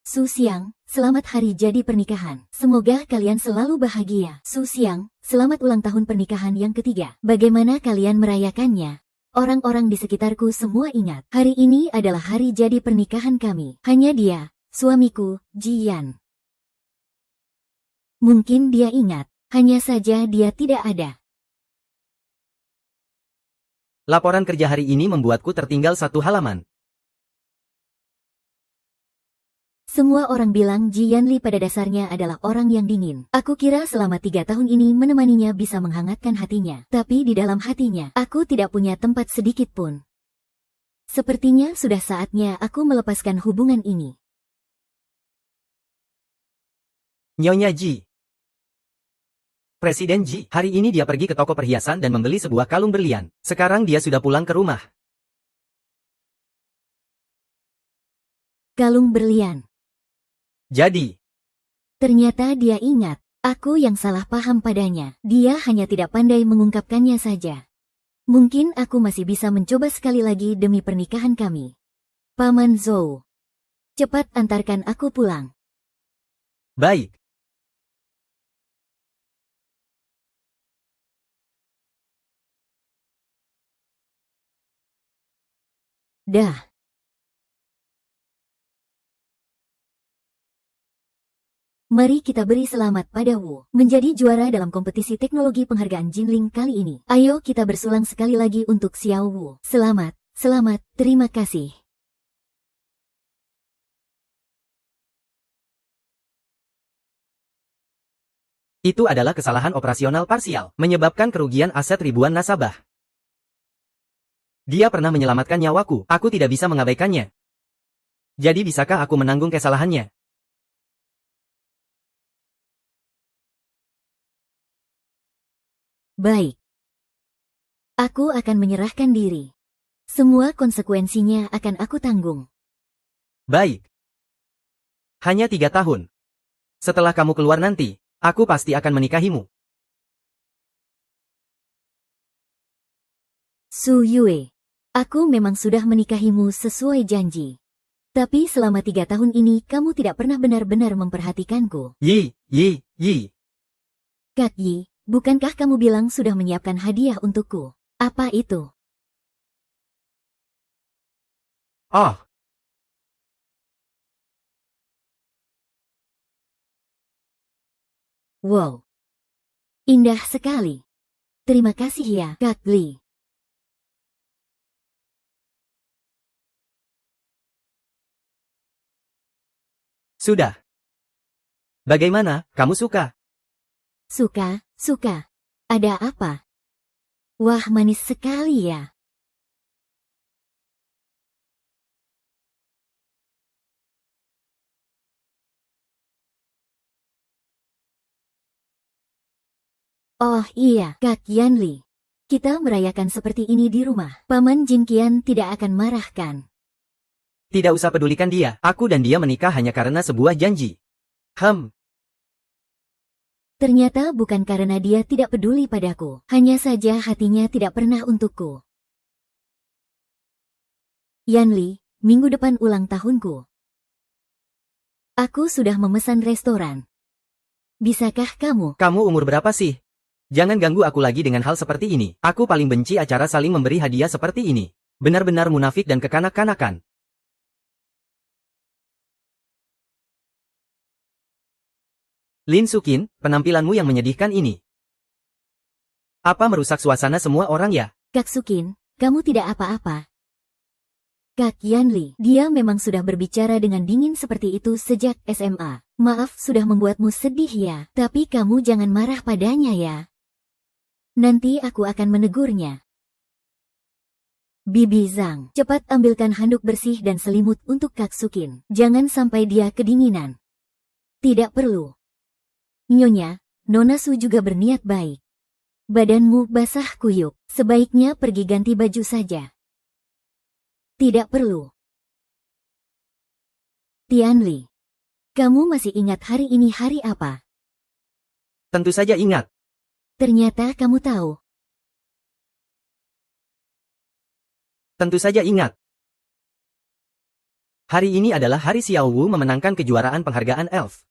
Su Xiang, selamat hari jadi pernikahan. Semoga kalian selalu bahagia. Su Xiang, selamat ulang tahun pernikahan yang ketiga. Bagaimana kalian merayakannya? Orang-orang di sekitarku semua ingat. Hari ini adalah hari jadi pernikahan kami. Hanya dia, suamiku, Jian. Mungkin dia ingat, hanya saja dia tidak ada. Laporan kerja hari ini membuatku tertinggal satu halaman. Semua orang bilang Jian Li pada dasarnya adalah orang yang dingin. Aku kira selama 3 tahun ini menemaninya bisa menghangatkan hatinya. Tapi di dalam hatinya, aku tidak punya tempat sedikit pun. Sepertinya sudah saatnya aku melepaskan hubungan ini. Nyonya Ji. Presiden Ji, hari ini dia pergi ke toko perhiasan dan membeli sebuah kalung berlian. Sekarang dia sudah pulang ke rumah. Kalung berlian. Jadi, Ternyata dia ingat, aku yang salah paham padanya. Dia hanya tidak pandai mengungkapkannya saja. Mungkin aku masih bisa mencoba sekali lagi demi pernikahan kami. Paman Zhou. Cepat antarkan aku pulang. baik. Dah. Mari kita beri selamat pada Wu, menjadi juara dalam kompetisi teknologi penghargaan Jinling kali ini. Ayo kita bersulang sekali lagi untuk Xiao Wu. Selamat, selamat, terima kasih. Itu adalah kesalahan operasional parsial, menyebabkan kerugian aset ribuan nasabah. Dia pernah menyelamatkan nyawaku, aku tidak bisa mengabaikannya. Jadi bisakah aku menanggung kesalahannya? Baik. Aku akan menyerahkan diri. Semua konsekuensinya akan aku tanggung. Baik. Hanya 3 tahun. Setelah kamu keluar nanti, aku pasti akan menikahimu. Su Yue. Aku memang sudah menikahimu sesuai janji. Tapi selama 3 tahun ini kamu tidak pernah benar-benar memperhatikanku. Yi. Kak Yi, bukankah kamu bilang sudah menyiapkan hadiah untukku? Apa itu? Oh, Wow. Indah sekali. Terima kasih ya, Kak Li. sudah. Bagaimana, kamu suka? Suka. Ada apa? Wah, manis sekali ya. Oh iya, Kak Yanli. Kita merayakan seperti ini di rumah. Paman Jinqian tidak akan marah kan? Tidak usah pedulikan dia, aku dan dia menikah hanya karena sebuah janji. Ternyata bukan karena dia tidak peduli padaku. Hanya saja hatinya tidak pernah untukku. Yanli, minggu depan ulang tahunku. Aku sudah memesan restoran. Bisakah kamu? Kamu umur berapa sih? Jangan ganggu aku lagi dengan hal seperti ini. Aku paling benci acara saling memberi hadiah seperti ini. Benar-benar munafik dan kekanak-kanakan. Lin Sukin, penampilanmu yang menyedihkan ini. Apa merusak suasana semua orang ya? Kak Sukin, kamu tidak apa-apa. Kak Yanli, dia memang sudah berbicara dengan dingin seperti itu sejak SMA. Maaf sudah membuatmu sedih ya, tapi kamu jangan marah padanya ya. Nanti aku akan menegurnya. Bibi Zhang, cepat ambilkan handuk bersih dan selimut untuk Kak Sukin. Jangan sampai dia kedinginan. Tidak perlu. Nyonya, Nona Su juga berniat baik. Badanmu basah kuyup, sebaiknya pergi ganti baju saja. Tidak perlu. Tianli, kamu masih ingat hari ini hari apa? Tentu saja ingat. Ternyata kamu tahu. Tentu saja ingat. Hari ini adalah hari Xiao Wu memenangkan kejuaraan penghargaan elf.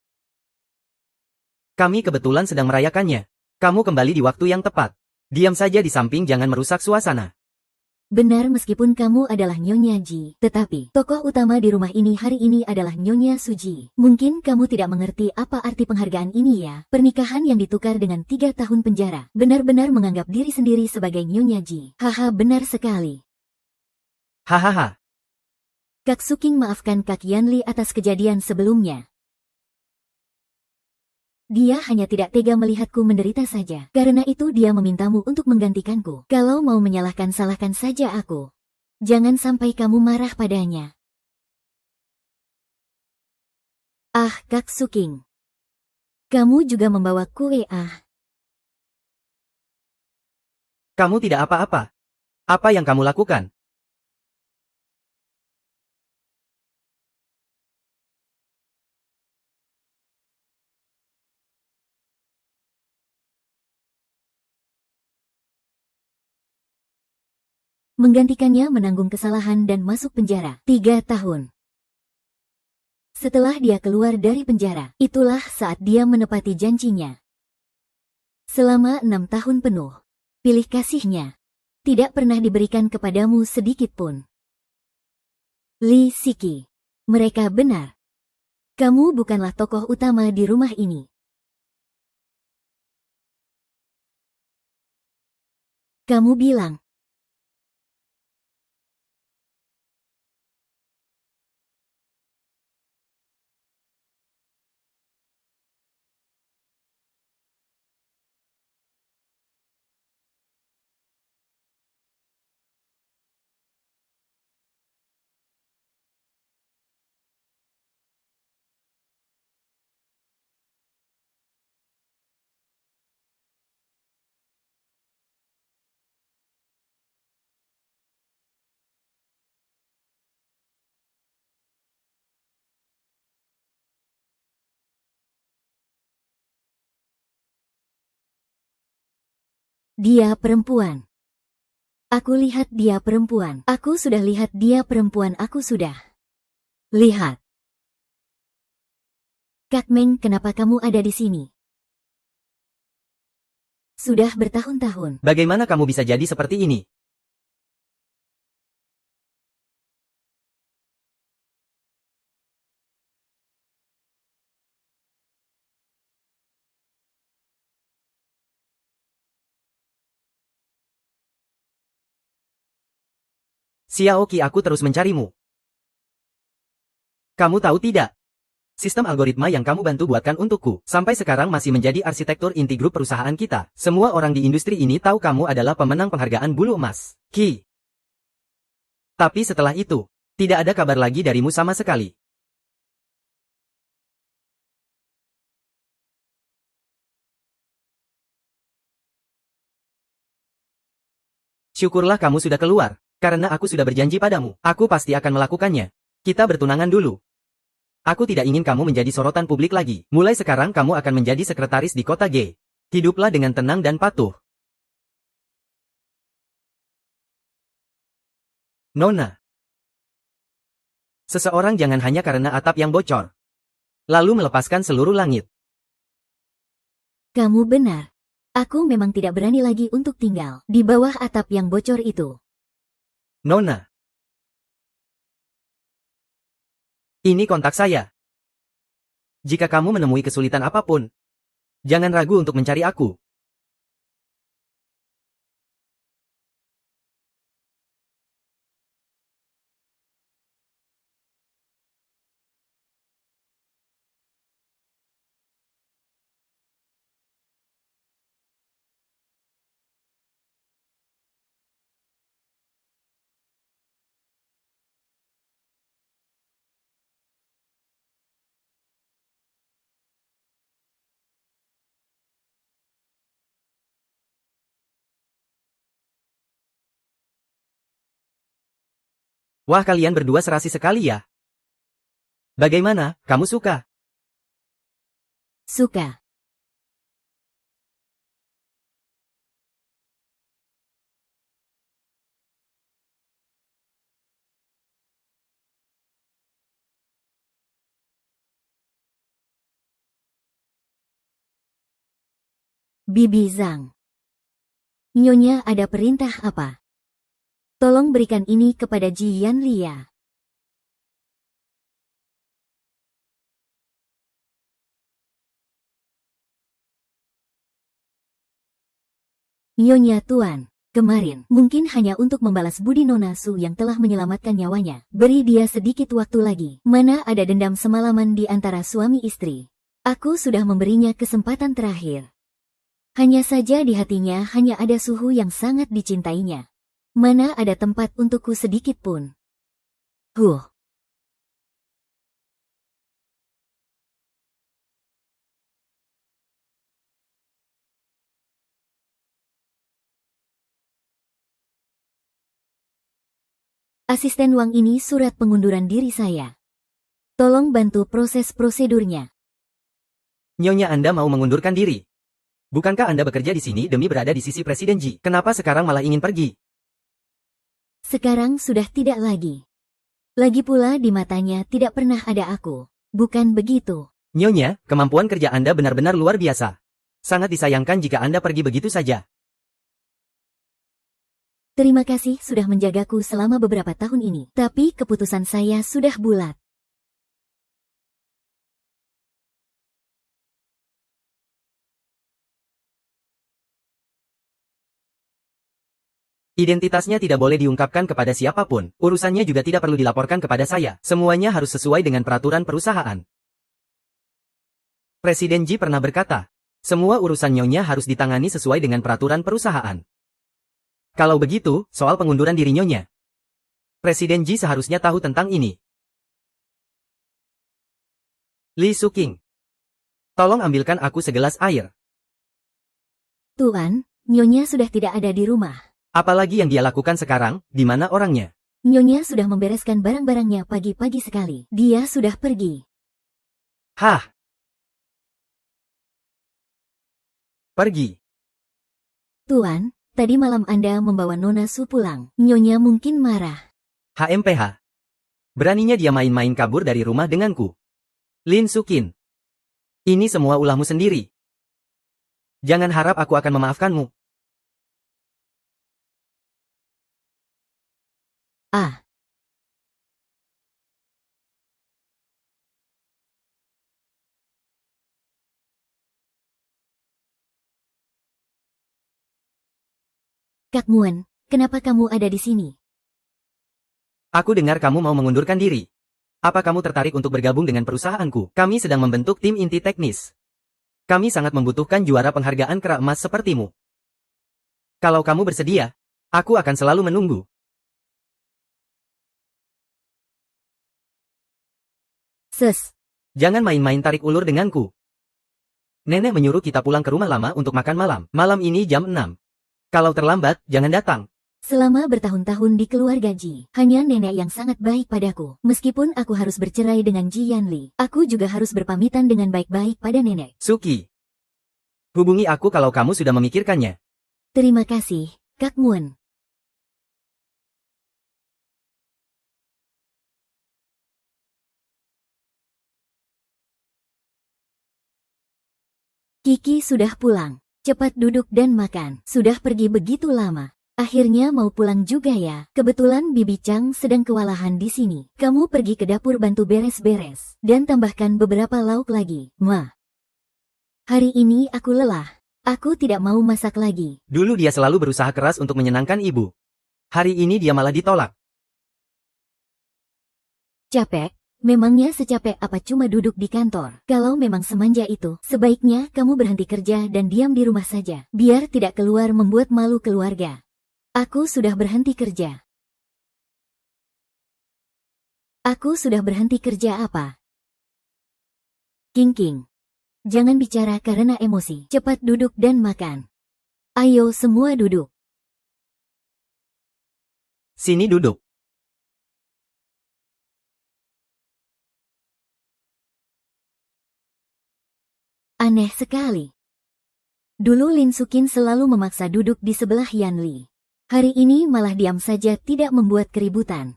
Kami kebetulan sedang merayakannya. Kamu kembali di waktu yang tepat. Diam saja di samping, jangan merusak suasana. Benar, meskipun kamu adalah Nyonya Ji, tetapi tokoh utama di rumah ini hari ini adalah Nyonya Suji. Mungkin kamu tidak mengerti apa arti penghargaan ini ya. Pernikahan yang ditukar dengan 3 tahun penjara. Benar-benar menganggap diri sendiri sebagai Nyonya Ji. Haha, benar sekali. Hahaha. Kak Suking maafkan Kak Yanli atas kejadian sebelumnya. Dia hanya tidak tega melihatku menderita saja. Karena itu dia memintamu untuk menggantikanku. Kalau mau menyalahkan, salahkan saja aku. Jangan sampai kamu marah padanya. Ah, Kak Suking. Kamu juga membawa kue Kamu tidak apa-apa. Apa yang kamu lakukan? Menggantikannya menanggung kesalahan dan masuk penjara 3 tahun. Setelah dia keluar dari penjara, itulah saat dia menepati janjinya. Selama 6 tahun penuh, pilih kasihnya tidak pernah diberikan kepadamu sedikit pun. Li Siki, mereka benar. Kamu bukanlah tokoh utama di rumah ini. Kamu bilang. Dia perempuan. Aku lihat dia perempuan. Aku sudah lihat dia perempuan. Aku sudah lihat. Kak Meng, kenapa kamu ada di sini? Sudah bertahun-tahun. Bagaimana kamu bisa jadi seperti ini? Xiaoqi, aku terus mencarimu. Kamu tahu tidak? Sistem algoritma yang kamu bantu buatkan untukku, sampai sekarang masih menjadi arsitektur inti grup perusahaan kita. Semua orang di industri ini tahu kamu adalah pemenang penghargaan bulu emas. Ki. Tapi setelah itu, tidak ada kabar lagi darimu sama sekali. Syukurlah kamu sudah keluar, karena aku sudah berjanji padamu. Aku pasti akan melakukannya. Kita bertunangan dulu. Aku tidak ingin kamu menjadi sorotan publik lagi. Mulai sekarang kamu akan menjadi sekretaris di kota G. Hiduplah dengan tenang dan patuh. Nona. Seseorang jangan hanya karena atap yang bocor, lalu melepaskan seluruh langit. Kamu benar. Aku memang tidak berani lagi untuk tinggal di bawah atap yang bocor itu. Nona. Ini kontak saya. Jika kamu menemui kesulitan apapun, jangan ragu untuk mencari aku. Wah, kalian berdua serasi sekali ya. Bagaimana, kamu suka? Suka. Bibi Zhang. Nyonya, ada perintah apa? Tolong berikan ini kepada Ji Yanlia. Nyonya Tuan, kemarin mungkin hanya untuk membalas budi Nona Su yang telah menyelamatkan nyawanya. Beri dia sedikit waktu lagi. Mana ada dendam semalaman di antara suami istri. Aku sudah memberinya kesempatan terakhir. Hanya saja di hatinya hanya ada Suhu yang sangat dicintainya. Mana ada tempat untukku sedikit pun. Asisten Wang, ini surat pengunduran diri saya. Tolong bantu proses prosedurnya. Nyonya, Anda mau mengundurkan diri. Bukankah Anda bekerja di sini demi berada di sisi Presiden Ji? Kenapa sekarang malah ingin pergi? Sekarang sudah tidak lagi. Lagi pula di matanya tidak pernah ada aku. Bukan begitu. Nyonya, kemampuan kerja Anda benar-benar luar biasa. Sangat disayangkan jika Anda pergi begitu saja. Terima kasih sudah menjagaku selama beberapa tahun ini. Tapi keputusan saya sudah bulat. Identitasnya tidak boleh diungkapkan kepada siapapun. Urusannya juga tidak perlu dilaporkan kepada saya. Semuanya harus sesuai dengan peraturan perusahaan. Presiden Ji pernah berkata, semua urusan Nyonya harus ditangani sesuai dengan peraturan perusahaan. Kalau begitu, soal pengunduran diri Nyonya, Presiden Ji seharusnya tahu tentang ini. Li Suking, tolong ambilkan aku segelas air. Tuan, Nyonya sudah tidak ada di rumah. Apalagi yang dia lakukan sekarang, di mana orangnya? Nyonya sudah membereskan barang-barangnya pagi-pagi sekali. Dia sudah pergi. Hah? Pergi? Tuan, tadi malam Anda membawa Nona Su pulang. Nyonya mungkin marah. HMPH. Beraninya dia main-main kabur dari rumah denganku. Lin Sukin. Ini semua ulahmu sendiri. Jangan harap aku akan memaafkanmu. Ah. Kak Muan, kenapa kamu ada di sini? Aku dengar kamu mau mengundurkan diri. Apa kamu tertarik untuk bergabung dengan perusahaanku? Kami sedang membentuk tim inti teknis. Kami sangat membutuhkan juara penghargaan kera emas sepertimu. Kalau kamu bersedia, aku akan selalu menunggu. Jangan main-main tarik ulur denganku. Nenek menyuruh kita pulang ke rumah lama untuk makan malam. Malam ini jam 6. Kalau terlambat, jangan datang. Selama bertahun-tahun di keluarga Ji, hanya nenek yang sangat baik padaku. Meskipun aku harus bercerai dengan Ji Yanli, aku juga harus berpamitan dengan baik-baik pada nenek. Suki, hubungi aku kalau kamu sudah memikirkannya. Terima kasih, Kak Muan. Kiki sudah pulang. Cepat duduk dan makan. Sudah pergi begitu lama. Akhirnya mau pulang juga ya. Kebetulan Bibi Chang sedang kewalahan di sini. Kamu pergi ke dapur bantu beres-beres. Dan tambahkan beberapa lauk lagi. Ma. Hari ini aku lelah. Aku tidak mau masak lagi. Dulu dia selalu berusaha keras untuk menyenangkan ibu. Hari ini dia malah ditolak. Capek? Memangnya secapek apa cuma duduk di kantor? Kalau memang semanja itu, sebaiknya kamu berhenti kerja dan diam di rumah saja. Biar tidak keluar membuat malu keluarga. Aku sudah berhenti kerja. Aku sudah berhenti kerja apa? King. Jangan bicara karena emosi. Cepat duduk dan makan. Ayo semua duduk. Sini duduk. Aneh sekali. Dulu Lin Sukin selalu memaksa duduk di sebelah Yanli. Hari ini malah diam saja tidak membuat keributan.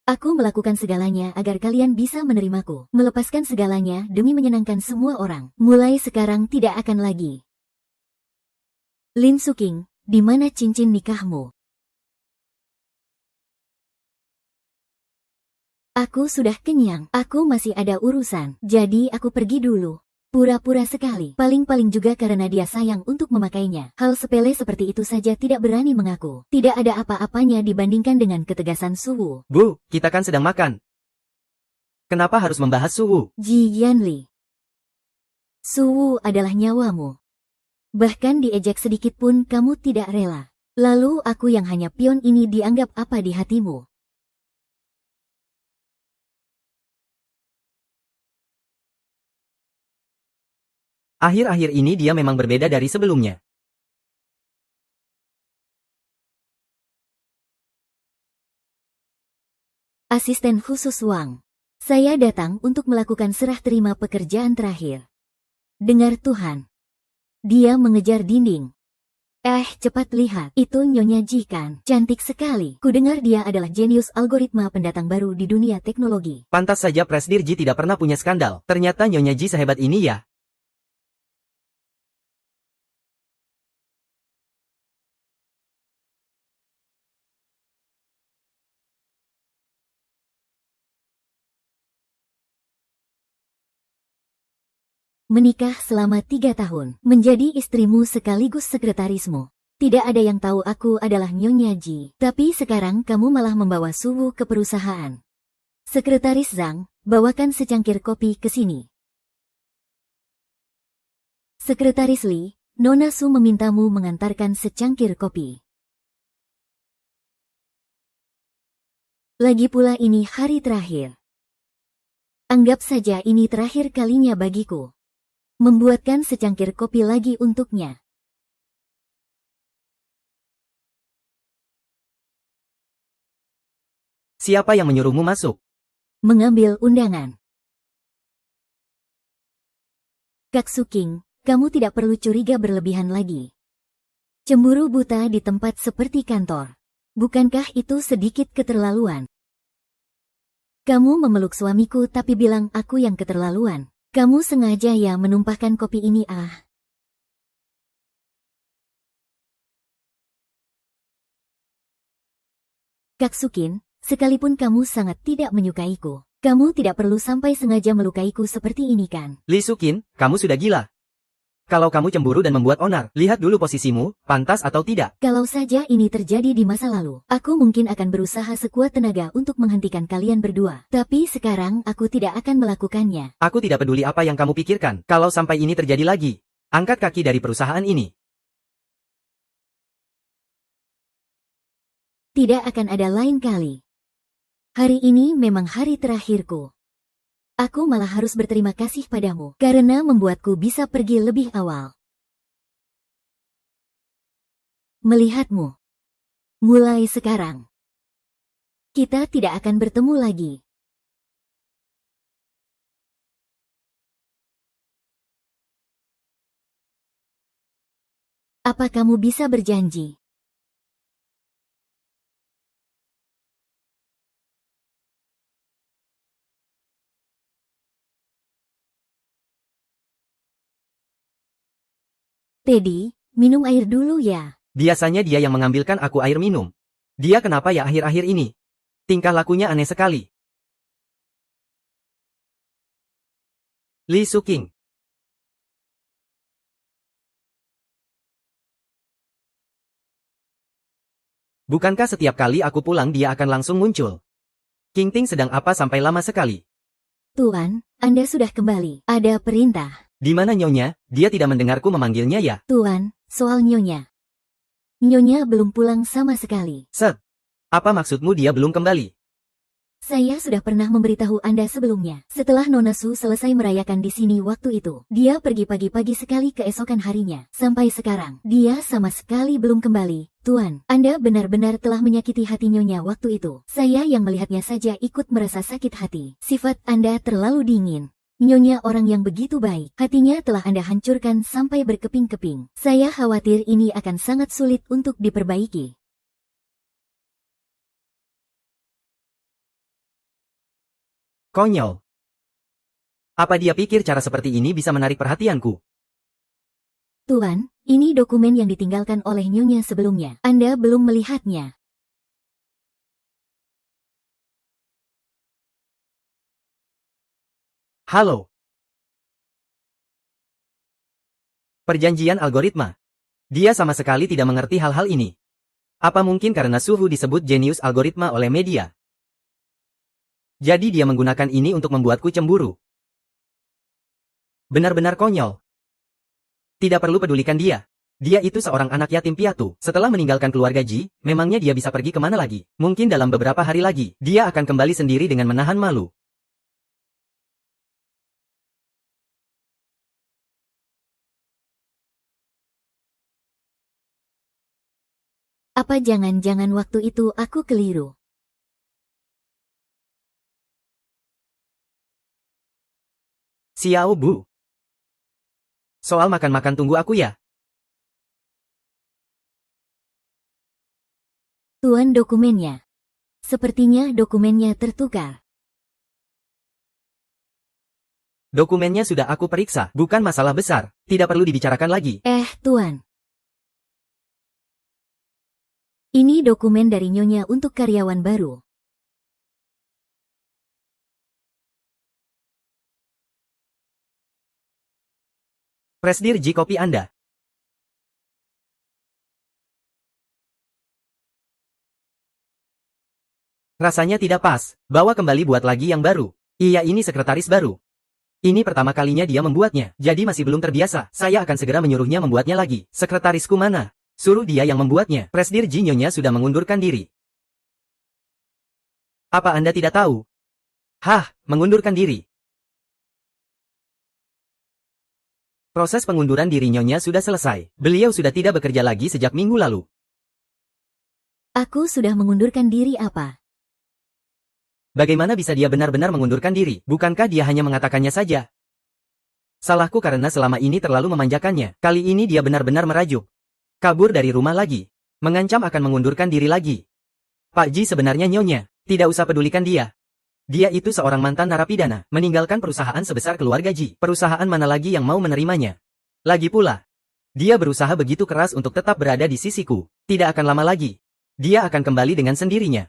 Aku melakukan segalanya agar kalian bisa menerimaku. Melepaskan segalanya demi menyenangkan semua orang. Mulai sekarang tidak akan lagi. Lin Suking, di mana cincin nikahmu? Aku sudah kenyang. Aku masih ada urusan. Jadi aku pergi dulu. Pura-pura sekali. Paling-paling juga karena dia sayang untuk memakainya. Hal sepele seperti itu saja tidak berani mengaku. Tidak ada apa-apanya dibandingkan dengan ketegasan Suwu. Bu, kita kan sedang makan. Kenapa harus membahas Suwu? Ji Yanli. Suwu adalah nyawamu. Bahkan diejek sedikit pun kamu tidak rela. Lalu aku yang hanya pion ini dianggap apa di hatimu? Akhir-akhir ini dia memang berbeda dari sebelumnya. Asisten khusus Wang. Saya datang untuk melakukan serah terima pekerjaan terakhir. Dengar Tuhan. Dia mengejar dinding. Cepat lihat. Itu Nyonya Ji kan? Cantik sekali. Kudengar dia adalah jenius algoritma pendatang baru di dunia teknologi. Pantas saja Presdir Ji tidak pernah punya skandal. Ternyata Nyonya Ji sehebat ini ya. Menikah selama 3 tahun. Menjadi istrimu sekaligus sekretarismu. Tidak ada yang tahu aku adalah Nyonya Ji. Tapi sekarang kamu malah membawa Suwu ke perusahaan. Sekretaris Zhang, bawakan secangkir kopi ke sini. Sekretaris Li, Nona Su memintamu mengantarkan secangkir kopi. Lagi pula ini hari terakhir. Anggap saja ini terakhir kalinya bagiku. Membuatkan secangkir kopi lagi untuknya. Siapa yang menyuruhmu masuk? Mengambil undangan. Kak Suking, kamu tidak perlu curiga berlebihan lagi. Cemburu buta di tempat seperti kantor. Bukankah itu sedikit keterlaluan? Kamu memeluk suamiku tapi bilang aku yang keterlaluan. Kamu sengaja ya menumpahkan kopi ini Kak Sukin, sekalipun kamu sangat tidak menyukaiku, kamu tidak perlu sampai sengaja melukaiku seperti ini kan? Li Sukin, kamu sudah gila. Kalau kamu cemburu dan membuat onar, lihat dulu posisimu, pantas atau tidak. Kalau saja ini terjadi di masa lalu, aku mungkin akan berusaha sekuat tenaga untuk menghentikan kalian berdua. Tapi sekarang aku tidak akan melakukannya. Aku tidak peduli apa yang kamu pikirkan. Kalau sampai ini terjadi lagi, angkat kaki dari perusahaan ini. Tidak akan ada lain kali. Hari ini memang hari terakhirku. Aku malah harus berterima kasih padamu karena membuatku bisa pergi lebih awal. Melihatmu. Mulai sekarang. Kita tidak akan bertemu lagi. Apa kamu bisa berjanji? Teddy, minum air dulu ya. Biasanya dia yang mengambilkan aku air minum. Dia kenapa ya akhir-akhir ini? Tingkah lakunya aneh sekali. Li Suking. Bukankah setiap kali aku pulang dia akan langsung muncul? King Ting sedang apa sampai lama sekali? Tuan, Anda sudah kembali. Ada perintah. Di mana Nyonya? Dia tidak mendengarku memanggilnya ya? Tuan, soal Nyonya. Nyonya belum pulang sama sekali. Set. Apa maksudmu dia belum kembali? Saya sudah pernah memberitahu Anda sebelumnya. Setelah Nona Su selesai merayakan di sini waktu itu, dia pergi pagi-pagi sekali keesokan harinya. Sampai sekarang, dia sama sekali belum kembali. Tuan, Anda benar-benar telah menyakiti hati Nyonya waktu itu. Saya yang melihatnya saja ikut merasa sakit hati. Sifat Anda terlalu dingin. Nyonya orang yang begitu baik. Hatinya telah Anda hancurkan sampai berkeping-keping. Saya khawatir ini akan sangat sulit untuk diperbaiki. Konyol. Apa dia pikir cara seperti ini bisa menarik perhatianku? Tuan, ini dokumen yang ditinggalkan oleh Nyonya sebelumnya. Anda belum melihatnya. Halo. Perjanjian algoritma. Dia sama sekali tidak mengerti hal-hal ini. Apa mungkin karena Suhu disebut jenius algoritma oleh media? Jadi dia menggunakan ini untuk membuatku cemburu. Benar-benar konyol. Tidak perlu pedulikan dia. Dia itu seorang anak yatim piatu. Setelah meninggalkan keluarga Ji, memangnya dia bisa pergi kemana lagi? Mungkin dalam beberapa hari lagi, dia akan kembali sendiri dengan menahan malu. Apa jangan-jangan waktu itu aku keliru? Xiao Bu. Soal makan-makan tunggu aku ya. Tuan, dokumennya. Sepertinya dokumennya tertukar. Dokumennya sudah aku periksa, bukan masalah besar. Tidak perlu dibicarakan lagi. Tuan. Ini dokumen dari Nyonya untuk karyawan baru. Presdir Ji, kopi Anda. Rasanya tidak pas. Bawa kembali buat lagi yang baru. Iya, ini sekretaris baru. Ini pertama kalinya dia membuatnya, jadi masih belum terbiasa. Saya akan segera menyuruhnya membuatnya lagi. Sekretarisku mana? Suruh dia yang membuatnya. Presdir Ji, Nyonya sudah mengundurkan diri. Apa Anda tidak tahu? Hah, mengundurkan diri. Proses pengunduran diri Nyonya sudah selesai. Beliau sudah tidak bekerja lagi sejak minggu lalu. Aku sudah mengundurkan diri apa? Bagaimana bisa dia benar-benar mengundurkan diri? Bukankah dia hanya mengatakannya saja? Salahku karena selama ini terlalu memanjakannya. Kali ini dia benar-benar merajuk. Kabur dari rumah lagi. Mengancam akan mengundurkan diri lagi. Pak Ji sebenarnya Nyonya. Tidak usah pedulikan dia. Dia itu seorang mantan narapidana. Meninggalkan perusahaan sebesar keluarga Ji. Perusahaan mana lagi yang mau menerimanya? Lagi pula. Dia berusaha begitu keras untuk tetap berada di sisiku. Tidak akan lama lagi. Dia akan kembali dengan sendirinya.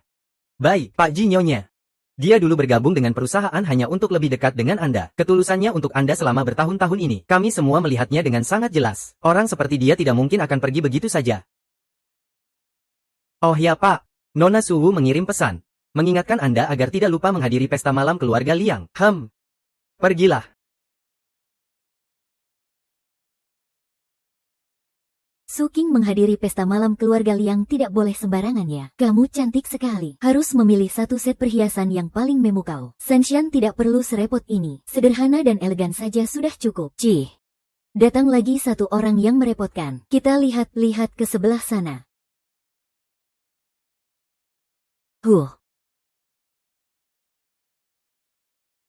Baik, Pak Ji, Nyonya. Dia dulu bergabung dengan perusahaan hanya untuk lebih dekat dengan Anda. Ketulusannya untuk Anda selama bertahun-tahun ini. Kami semua melihatnya dengan sangat jelas. Orang seperti dia tidak mungkin akan pergi begitu saja. Oh ya Pak, Nona Suhu mengirim pesan. Mengingatkan Anda agar tidak lupa menghadiri pesta malam keluarga Liang. Pergilah. Suking menghadiri pesta malam keluarga Liang tidak boleh sembarangan ya. Kamu cantik sekali. Harus memilih satu set perhiasan yang paling memukau. Sanshan tidak perlu serepot ini. Sederhana dan elegan saja sudah cukup. Cih. Datang lagi satu orang yang merepotkan. Kita lihat-lihat ke sebelah sana.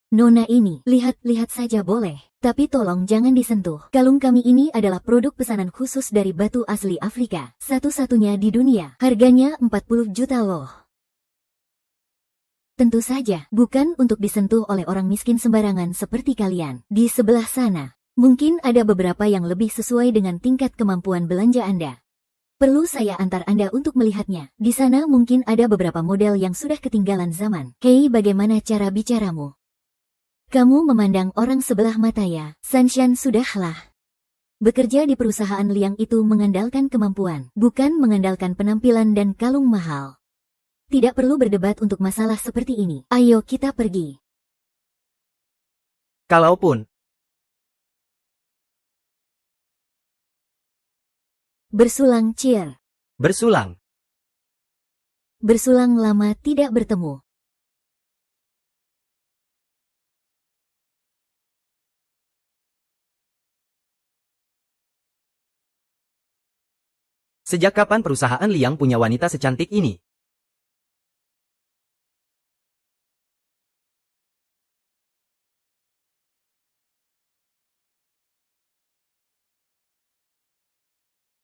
Nona ini, lihat-lihat saja boleh. Tapi tolong jangan disentuh. Kalung kami ini adalah produk pesanan khusus dari batu asli Afrika. Satu-satunya di dunia. Harganya 40 juta loh. Tentu saja, bukan untuk disentuh oleh orang miskin sembarangan seperti kalian. Di sebelah sana, mungkin ada beberapa yang lebih sesuai dengan tingkat kemampuan belanja Anda. Perlu saya antar Anda untuk melihatnya. Di sana mungkin ada beberapa model yang sudah ketinggalan zaman. Hei, bagaimana cara bicaramu? Kamu memandang orang sebelah mata ya, Sanshan sudahlah. Bekerja di perusahaan Liang itu mengandalkan kemampuan, bukan mengandalkan penampilan dan kalung mahal. Tidak perlu berdebat untuk masalah seperti ini. Ayo kita pergi. Kalaupun. Bersulang cheer. Bersulang. Bersulang lama tidak bertemu. Sejak kapan perusahaan Liang punya wanita secantik ini?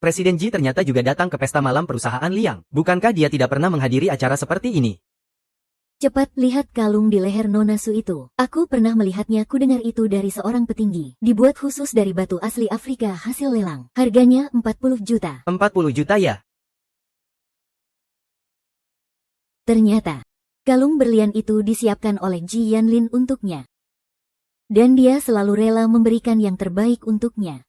Presiden Ji ternyata juga datang ke pesta malam perusahaan Liang. Bukankah dia tidak pernah menghadiri acara seperti ini? Cepat lihat kalung di leher Nona Su itu. Aku pernah melihatnya, ku dengar itu dari seorang petinggi. Dibuat khusus dari batu asli Afrika hasil lelang. Harganya 40 juta. 40 juta ya? Ternyata, kalung berlian itu disiapkan oleh Ji Yanlin untuknya. Dan dia selalu rela memberikan yang terbaik untuknya.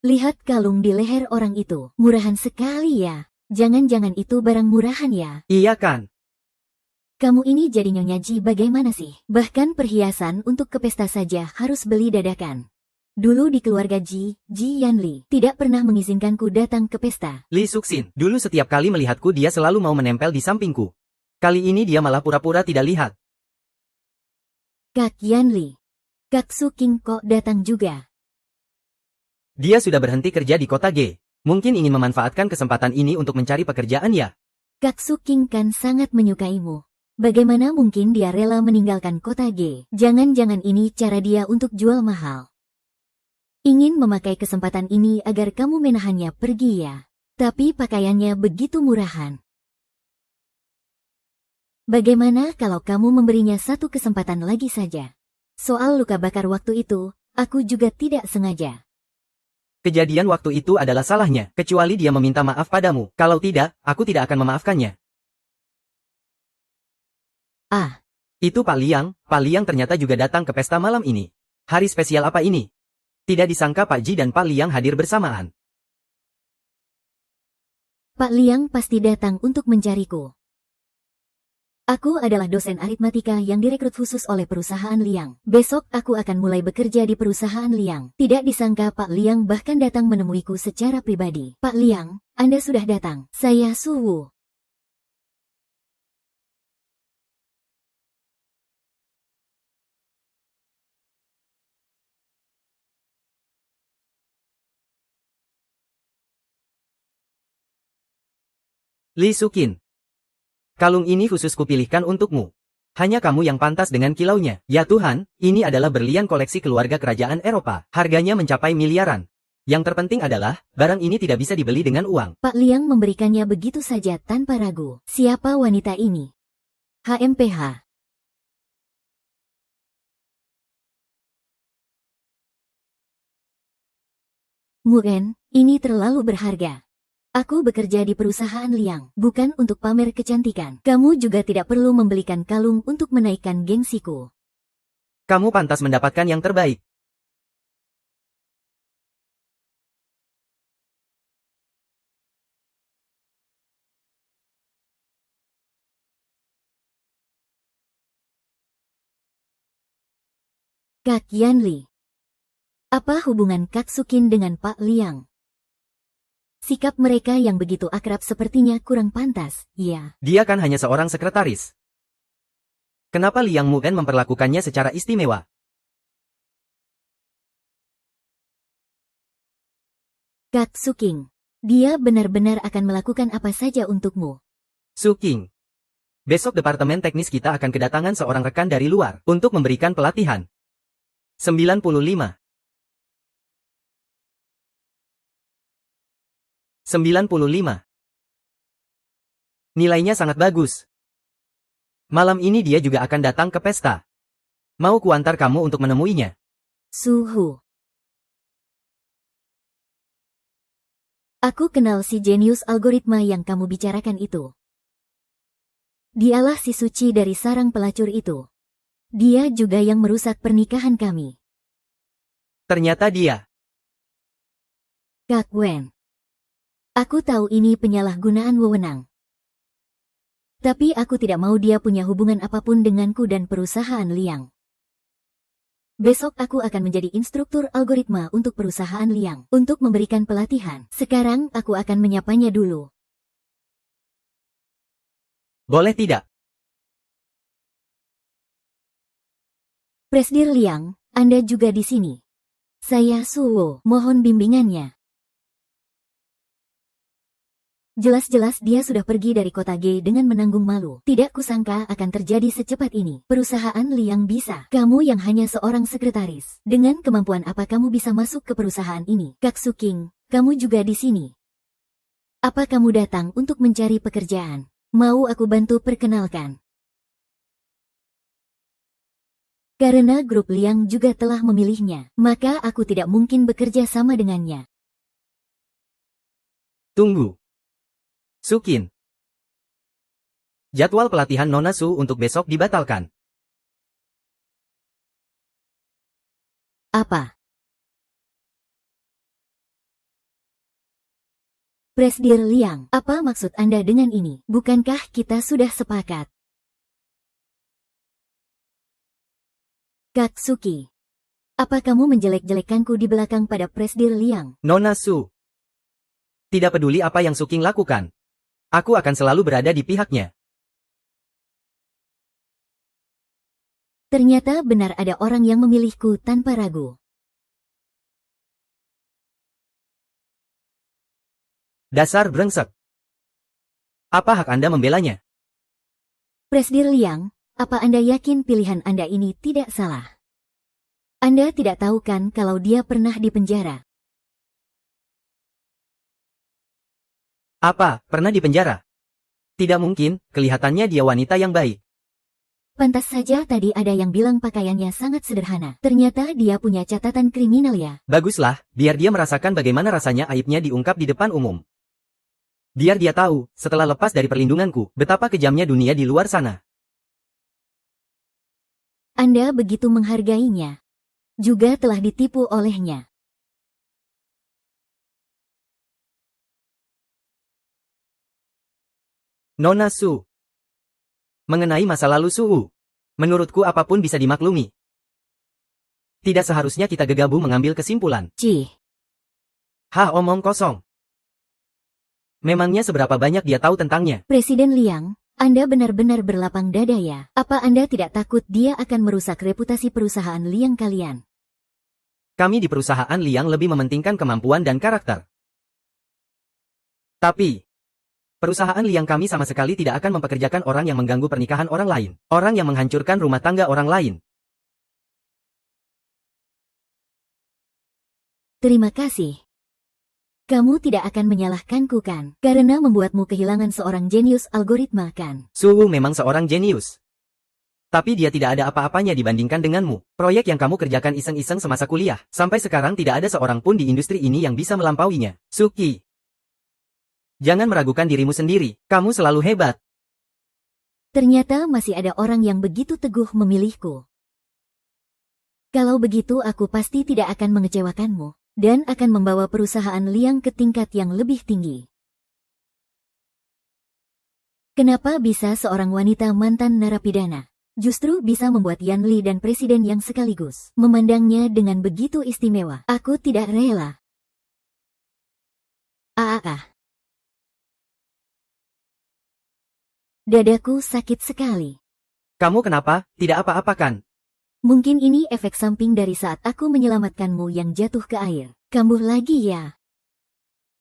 Lihat kalung di leher orang itu. Murahan sekali ya. Jangan-jangan itu barang murahan ya? Iya kan? Kamu ini jadi Nyonya Ji bagaimana sih? Bahkan perhiasan untuk ke pesta saja harus beli dadakan. Dulu di keluarga Ji Yanli tidak pernah mengizinkanku datang ke pesta. Li Suxin, dulu setiap kali melihatku dia selalu mau menempel di sampingku. Kali ini dia malah pura-pura tidak lihat. Kak Yanli. Kak Su King kok datang juga? Dia sudah berhenti kerja di kota G. Mungkin ingin memanfaatkan kesempatan ini untuk mencari pekerjaan ya? Kak Su King kan sangat menyukaimu. Bagaimana mungkin dia rela meninggalkan kota G? Jangan-jangan ini cara dia untuk jual mahal. Ingin memakai kesempatan ini agar kamu menahannya pergi ya. Tapi pakaiannya begitu murahan. Bagaimana kalau kamu memberinya satu kesempatan lagi saja? Soal luka bakar waktu itu, aku juga tidak sengaja. Kejadian waktu itu adalah salahnya, kecuali dia meminta maaf padamu. Kalau tidak, aku tidak akan memaafkannya. Ah, itu Pak Liang ternyata juga datang ke pesta malam ini. Hari spesial apa ini? Tidak disangka Pak Ji dan Pak Liang hadir bersamaan. Pak Liang pasti datang untuk mencariku. Aku adalah dosen aritmatika yang direkrut khusus oleh perusahaan Liang. Besok aku akan mulai bekerja di perusahaan Liang. Tidak disangka Pak Liang bahkan datang menemuiku secara pribadi. Pak Liang, Anda sudah datang. Saya Su Wu. Li Sukin. Kalung ini khusus kupilihkan untukmu. Hanya kamu yang pantas dengan kilaunya. Ya Tuhan, ini adalah berlian koleksi keluarga kerajaan Eropa. Harganya mencapai miliaran. Yang terpenting adalah, barang ini tidak bisa dibeli dengan uang. Pak Liang memberikannya begitu saja tanpa ragu. Siapa wanita ini? HMPH. Nguyen, ini terlalu berharga. Aku bekerja di perusahaan Liang, bukan untuk pamer kecantikan. Kamu juga tidak perlu membelikan kalung untuk menaikkan gengsiku. Kamu pantas mendapatkan yang terbaik. Kak Yanli. Apa hubungan Kak Sukin dengan Pak Liang? Sikap mereka yang begitu akrab sepertinya kurang pantas, ya. Dia kan hanya seorang sekretaris. Kenapa Liang Muen memperlakukannya secara istimewa? Kak Suking, dia benar-benar akan melakukan apa saja untukmu. Suking. Besok departemen teknis kita akan kedatangan seorang rekan dari luar untuk memberikan pelatihan. 95. 95. Nilainya sangat bagus. Malam ini dia juga akan datang ke pesta. Mau kuantar kamu untuk menemuinya? Suhu. Aku kenal si jenius algoritma yang kamu bicarakan itu. Dialah si suci dari sarang pelacur itu. Dia juga yang merusak pernikahan kami. Ternyata dia. Kak Wen. Aku tahu ini penyalahgunaan wewenang. Tapi aku tidak mau dia punya hubungan apapun denganku dan perusahaan Liang. Besok aku akan menjadi instruktur algoritma untuk perusahaan Liang untuk memberikan pelatihan. Sekarang aku akan menyapanya dulu. Boleh tidak? Presdir Liang, Anda juga di sini. Saya Suwo, mohon bimbingannya. Jelas-jelas dia sudah pergi dari kota G dengan menanggung malu. Tidak kusangka akan terjadi secepat ini. Perusahaan Liang bisa. Kamu yang hanya seorang sekretaris. Dengan kemampuan apa kamu bisa masuk ke perusahaan ini? Kak Suking, kamu juga di sini. Apa kamu datang untuk mencari pekerjaan? Mau aku bantu perkenalkan? Karena grup Liang juga telah memilihnya, maka aku tidak mungkin bekerja sama dengannya. Tunggu. Sukin. Jadwal pelatihan Nona Su untuk besok dibatalkan. Apa? Presdir Liang, apa maksud Anda dengan ini? Bukankah kita sudah sepakat? Katsuki, apa kamu menjelek-jelekanku di belakang pada Presdir Liang? Nona Su. Tidak peduli apa yang Suking lakukan. Aku akan selalu berada di pihaknya. Ternyata benar ada orang yang memilihku tanpa ragu. Dasar brengsek. Apa hak Anda membelanya? Presdir Liang, apa Anda yakin pilihan Anda ini tidak salah? Anda tidak tahu kan kalau dia pernah dipenjara? Apa, pernah dipenjara? Tidak mungkin, kelihatannya dia wanita yang baik. Pantas saja tadi ada yang bilang pakaiannya sangat sederhana. Ternyata dia punya catatan kriminal ya. Baguslah, biar dia merasakan bagaimana rasanya aibnya diungkap di depan umum. Biar dia tahu, setelah lepas dari perlindunganku, betapa kejamnya dunia di luar sana. Anda begitu menghargainya. Juga telah ditipu olehnya. Nona Su. Mengenai masa lalu Su, menurutku apapun bisa dimaklumi. Tidak seharusnya kita gegabah mengambil kesimpulan. Cih. Omong kosong. Memangnya seberapa banyak dia tahu tentangnya? Presiden Liang, Anda benar-benar berlapang dada ya. Apa Anda tidak takut dia akan merusak reputasi perusahaan Liang kalian? Kami di perusahaan Liang lebih mementingkan kemampuan dan karakter. Tapi, perusahaan Liang kami sama sekali tidak akan mempekerjakan orang yang mengganggu pernikahan orang lain. Orang yang menghancurkan rumah tangga orang lain. Terima kasih. Kamu tidak akan menyalahkanku kan? Karena membuatmu kehilangan seorang jenius algoritma kan? Suhu memang seorang jenius. Tapi dia tidak ada apa-apanya dibandingkan denganmu. Proyek yang kamu kerjakan iseng-iseng semasa kuliah. Sampai sekarang tidak ada seorang pun di industri ini yang bisa melampauinya. Suki. Jangan meragukan dirimu sendiri. Kamu selalu hebat. Ternyata masih ada orang yang begitu teguh memilihku. Kalau begitu aku pasti tidak akan mengecewakanmu. Dan akan membawa perusahaan Liang ke tingkat yang lebih tinggi. Kenapa bisa seorang wanita mantan narapidana justru bisa membuat Yan Li dan presiden yang sekaligus memandangnya dengan begitu istimewa? Aku tidak rela. Dadaku sakit sekali. Kamu kenapa? Tidak apa-apa kan? Mungkin ini efek samping dari saat aku menyelamatkanmu yang jatuh ke air. Kambuh lagi ya.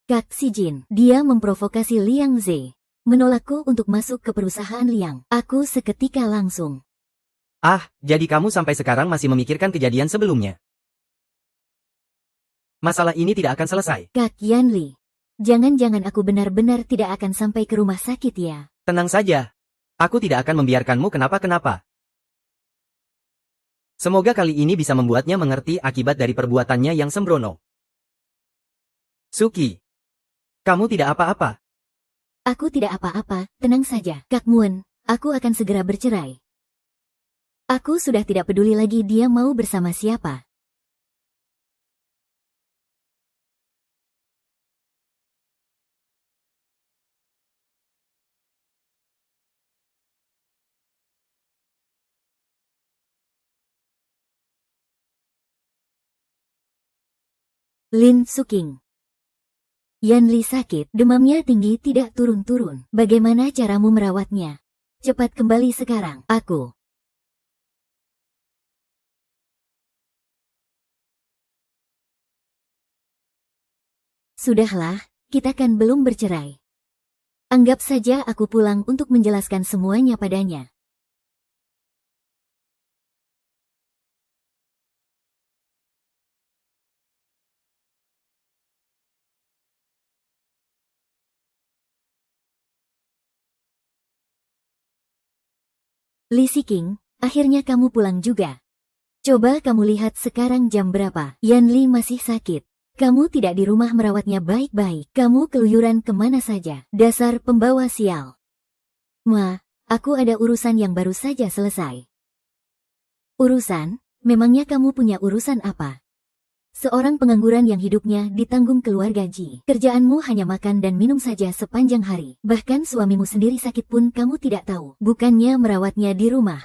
Kak Si Jin, dia memprovokasi Liang Ze. Menolakku untuk masuk ke perusahaan Liang. Aku seketika langsung. Jadi kamu sampai sekarang masih memikirkan kejadian sebelumnya. Masalah ini tidak akan selesai. Kak Yan Li, jangan-jangan aku benar-benar tidak akan sampai ke rumah sakit ya. Tenang saja. Aku tidak akan membiarkanmu kenapa-kenapa. Semoga kali ini bisa membuatnya mengerti akibat dari perbuatannya yang sembrono. Suki, kamu tidak apa-apa. Aku tidak apa-apa, tenang saja. Kak Moon, aku akan segera bercerai. Aku sudah tidak peduli lagi dia mau bersama siapa. Lin Suking. Yan Li sakit, demamnya tinggi tidak turun-turun. Bagaimana caramu merawatnya? Cepat kembali sekarang, aku. Sudahlah, kita kan belum bercerai. Anggap saja aku pulang untuk menjelaskan semuanya padanya. Li Siking, akhirnya kamu pulang juga. Coba kamu lihat sekarang jam berapa. Yan Li masih sakit. Kamu tidak di rumah merawatnya baik-baik. Kamu keluyuran kemana saja. Dasar pembawa sial. Ma, aku ada urusan yang baru saja selesai. Urusan? Memangnya kamu punya urusan apa? Seorang pengangguran yang hidupnya ditanggung keluarga Ji. Kerjaanmu hanya makan dan minum saja sepanjang hari. Bahkan suamimu sendiri sakit pun kamu tidak tahu. Bukannya merawatnya di rumah.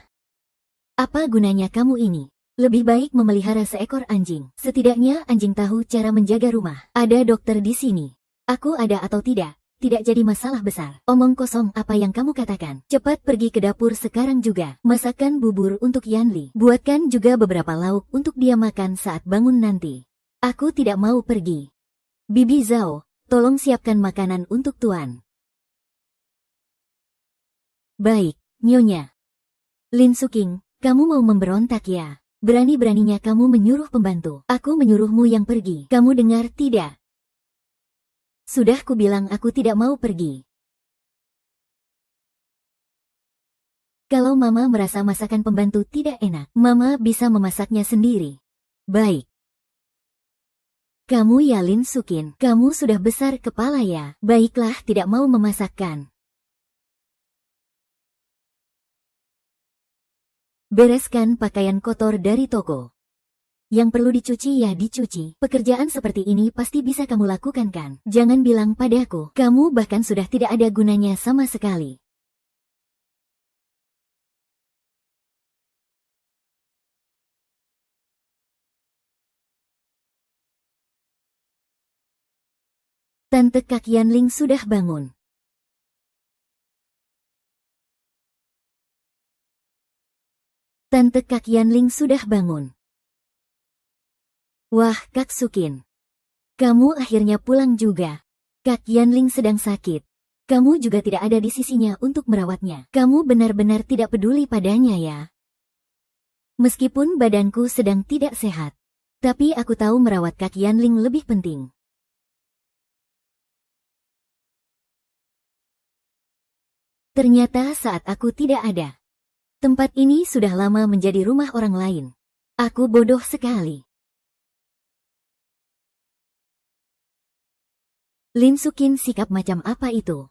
Apa gunanya kamu ini? Lebih baik memelihara seekor anjing. Setidaknya anjing tahu cara menjaga rumah. Ada dokter di sini. Aku ada atau tidak jadi masalah besar. Omong kosong apa yang kamu katakan. Cepat pergi ke dapur sekarang juga. Masakkan bubur untuk Yan Li. Buatkan juga beberapa lauk untuk dia makan saat bangun nanti. Aku tidak mau pergi. Bibi Zhao, tolong siapkan makanan untuk tuan. Baik, Nyonya. Lin Suking, kamu mau memberontak ya? Berani-beraninya kamu menyuruh pembantu. Aku menyuruhmu yang pergi. Kamu dengar tidak? Sudah kubilang aku tidak mau pergi. Kalau Mama merasa masakan pembantu tidak enak, Mama bisa memasaknya sendiri. Baik. Kamu ya Lin Sukin, kamu sudah besar kepala ya. Baiklah, tidak mau memasakkan. Bereskan pakaian kotor dari toko. Yang perlu dicuci ya dicuci. Pekerjaan seperti ini pasti bisa kamu lakukan kan? Jangan bilang padaku, kamu bahkan sudah tidak ada gunanya sama sekali. Tante Kak Yanling sudah bangun. Tante Kak Yanling sudah bangun. Wah, Kak Sukin. Kamu akhirnya pulang juga. Kak Yanling sedang sakit. Kamu juga tidak ada di sisinya untuk merawatnya. Kamu benar-benar tidak peduli padanya ya. Meskipun badanku sedang tidak sehat. Tapi aku tahu merawat Kak Yanling lebih penting. Ternyata saat aku tidak ada. Tempat ini sudah lama menjadi rumah orang lain. Aku bodoh sekali. Lin Sukin, sikap macam apa itu?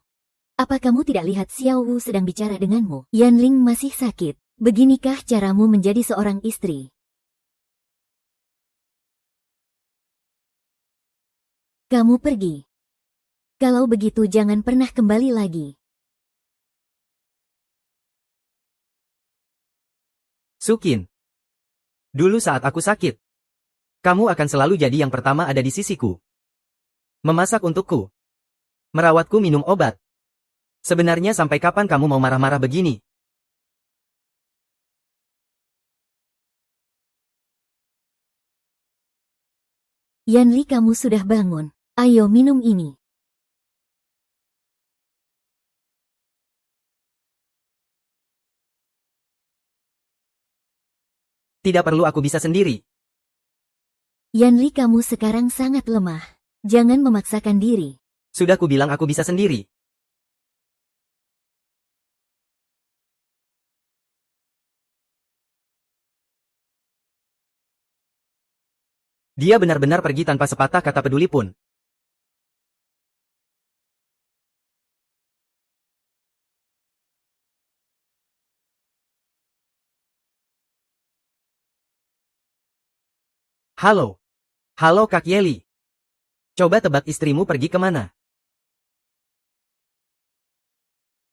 Apa kamu tidak lihat Xiao Wu sedang bicara denganmu? Yan Ling masih sakit. Beginikah caramu menjadi seorang istri? Kamu pergi. Kalau begitu jangan pernah kembali lagi. Sukin. Dulu saat aku sakit, kamu akan selalu jadi yang pertama ada di sisiku. Memasak untukku. Merawatku minum obat. Sebenarnya sampai kapan kamu mau marah-marah begini? Yan Li, kamu sudah bangun. Ayo minum ini. Tidak perlu, aku bisa sendiri. Yan Li, kamu sekarang sangat lemah. Jangan memaksakan diri. Sudah kubilang aku bisa sendiri. Dia benar-benar pergi tanpa sepatah kata peduli pun. Halo. Halo Kak Yeli. Coba tebak istrimu pergi kemana?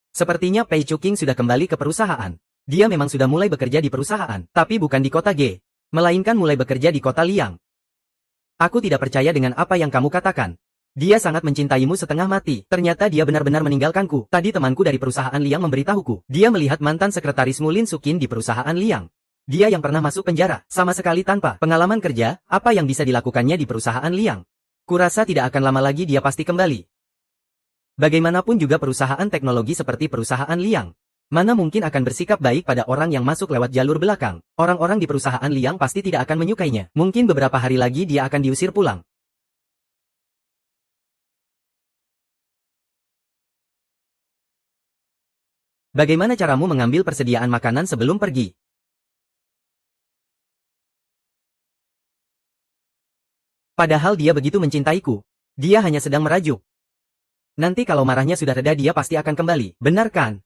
Sepertinya Pei Chuking sudah kembali ke perusahaan. Dia memang sudah mulai bekerja di perusahaan, tapi bukan di kota G, melainkan mulai bekerja di kota Liang. Aku tidak percaya dengan apa yang kamu katakan. Dia sangat mencintaimu setengah mati. Ternyata dia benar-benar meninggalkanku. Tadi temanku dari perusahaan Liang memberitahuku. Dia melihat mantan sekretarismu Lin Sukin di perusahaan Liang. Dia yang pernah masuk penjara, sama sekali tanpa pengalaman kerja, apa yang bisa dilakukannya di perusahaan Liang? Kurasa tidak akan lama lagi dia pasti kembali. Bagaimanapun juga perusahaan teknologi seperti perusahaan Liang. Mana mungkin akan bersikap baik pada orang yang masuk lewat jalur belakang. Orang-orang di perusahaan Liang pasti tidak akan menyukainya. Mungkin beberapa hari lagi dia akan diusir pulang. Bagaimana caramu mengambil persediaan makanan sebelum pergi? Padahal dia begitu mencintaiku. Dia hanya sedang merajuk. Nanti kalau marahnya sudah reda dia pasti akan kembali, benar kan?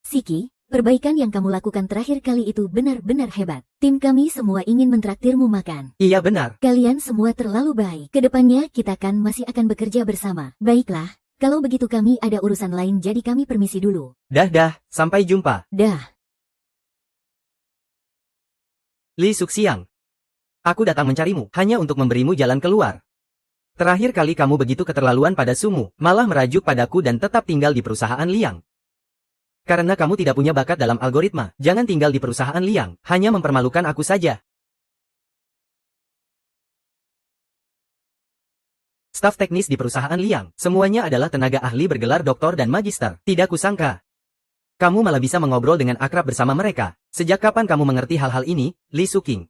Siki, perbaikan yang kamu lakukan terakhir kali itu benar-benar hebat. Tim kami semua ingin mentraktirmu makan. Iya benar. Kalian semua terlalu baik. Kedepannya kita kan masih akan bekerja bersama. Baiklah, kalau begitu kami ada urusan lain jadi kami permisi dulu. Dah, sampai jumpa. Dah. Li Suxiang. Aku datang mencarimu, hanya untuk memberimu jalan keluar. Terakhir kali kamu begitu keterlaluan pada Sumu, malah merajuk padaku dan tetap tinggal di perusahaan Liang. Karena kamu tidak punya bakat dalam algoritma, jangan tinggal di perusahaan Liang, hanya mempermalukan aku saja. Staf teknis di perusahaan Liang, semuanya adalah tenaga ahli bergelar doktor dan magister. Tidak kusangka. Kamu malah bisa mengobrol dengan akrab bersama mereka. Sejak kapan kamu mengerti hal-hal ini, Li Suking?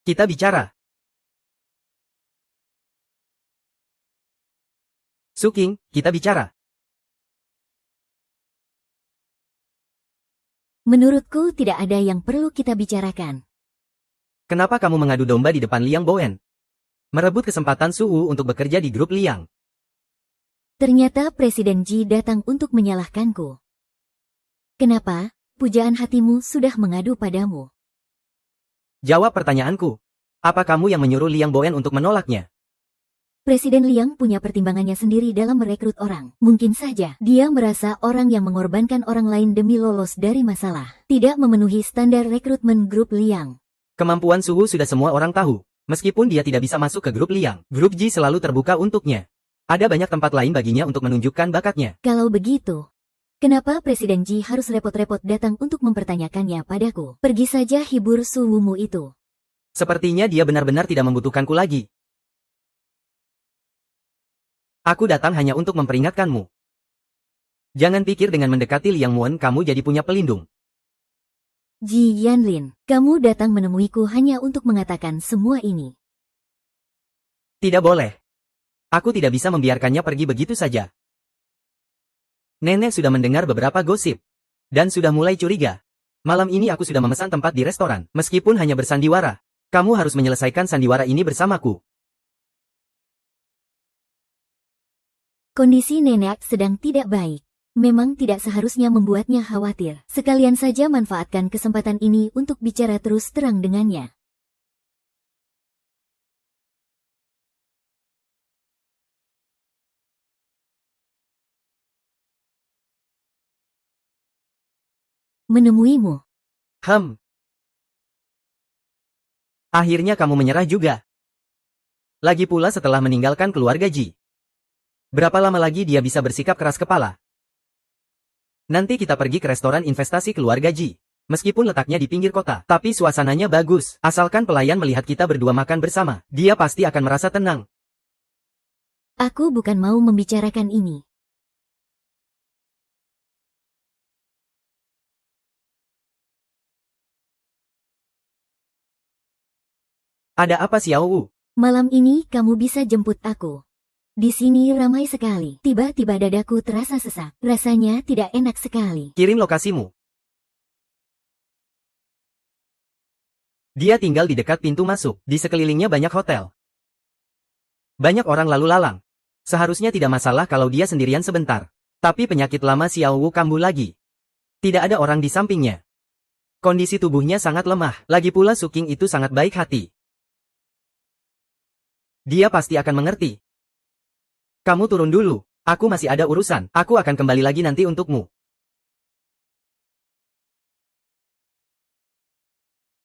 Kita bicara. Suking, kita bicara. Menurutku tidak ada yang perlu kita bicarakan. Kenapa kamu mengadu domba di depan Liang Boen? Merebut kesempatan Suhu untuk bekerja di grup Liang. Ternyata Presiden Ji datang untuk menyalahkanku. Kenapa? Pujaan hatimu sudah mengadu padamu. Jawab pertanyaanku. Apa kamu yang menyuruh Liang Boen untuk menolaknya? Presiden Liang punya pertimbangannya sendiri dalam merekrut orang. Mungkin saja dia merasa orang yang mengorbankan orang lain demi lolos dari masalah tidak memenuhi standar rekrutmen grup Liang. Kemampuan Suhu sudah semua orang tahu. Meskipun dia tidak bisa masuk ke grup Liang, grup Ji selalu terbuka untuknya. Ada banyak tempat lain baginya untuk menunjukkan bakatnya. Kalau begitu, kenapa Presiden Ji harus repot-repot datang untuk mempertanyakannya padaku? Pergi saja hibur Suwumu itu. Sepertinya dia benar-benar tidak membutuhkanku lagi. Aku datang hanya untuk memperingatkanmu. Jangan pikir dengan mendekati Liang Muan kamu jadi punya pelindung. Ji Yanlin, kamu datang menemuiku hanya untuk mengatakan semua ini. Tidak boleh. Aku tidak bisa membiarkannya pergi begitu saja. Nenek sudah mendengar beberapa gosip. Dan sudah mulai curiga. Malam ini aku sudah memesan tempat di restoran, meskipun hanya bersandiwara. Kamu harus menyelesaikan sandiwara ini bersamaku. Kondisi nenek sedang tidak baik. Memang tidak seharusnya membuatnya khawatir. Sekalian saja manfaatkan kesempatan ini untuk bicara terus terang dengannya. Menemuimu. Akhirnya kamu menyerah juga. Lagi pula setelah meninggalkan keluarga Ji. Berapa lama lagi dia bisa bersikap keras kepala? Nanti kita pergi ke restoran investasi keluarga Ji. Meskipun letaknya di pinggir kota, tapi suasananya bagus. Asalkan pelayan melihat kita berdua makan bersama, dia pasti akan merasa tenang. Aku bukan mau membicarakan ini. Ada apa Xiao Wu? Malam ini kamu bisa jemput aku. Di sini ramai sekali. Tiba-tiba dadaku terasa sesak. Rasanya tidak enak sekali. Kirim lokasimu. Dia tinggal di dekat pintu masuk. Di sekelilingnya banyak hotel. Banyak orang lalu lalang. Seharusnya tidak masalah kalau dia sendirian sebentar. Tapi penyakit lama Xiao Wu kambuh lagi. Tidak ada orang di sampingnya. Kondisi tubuhnya sangat lemah. Lagi pula Suking itu sangat baik hati. Dia pasti akan mengerti. Kamu turun dulu. Aku masih ada urusan. Aku akan kembali lagi nanti untukmu.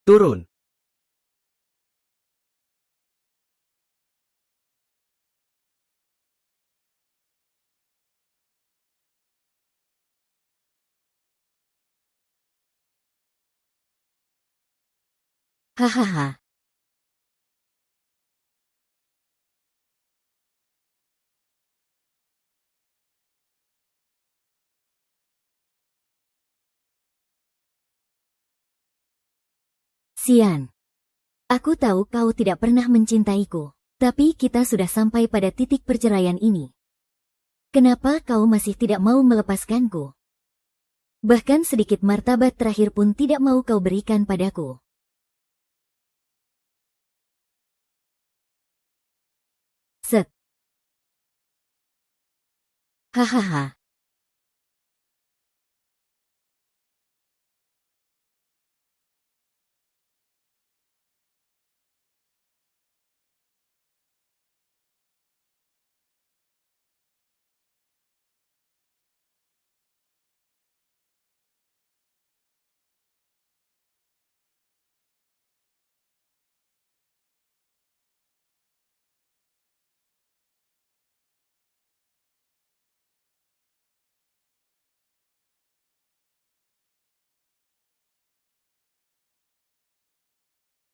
Turun. Hahaha. Sian. Aku tahu kau tidak pernah mencintaiku. Tapi kita sudah sampai pada titik perceraian ini. Kenapa kau masih tidak mau melepaskanku? Bahkan sedikit martabat terakhir pun tidak mau kau berikan padaku. Set. Hahaha.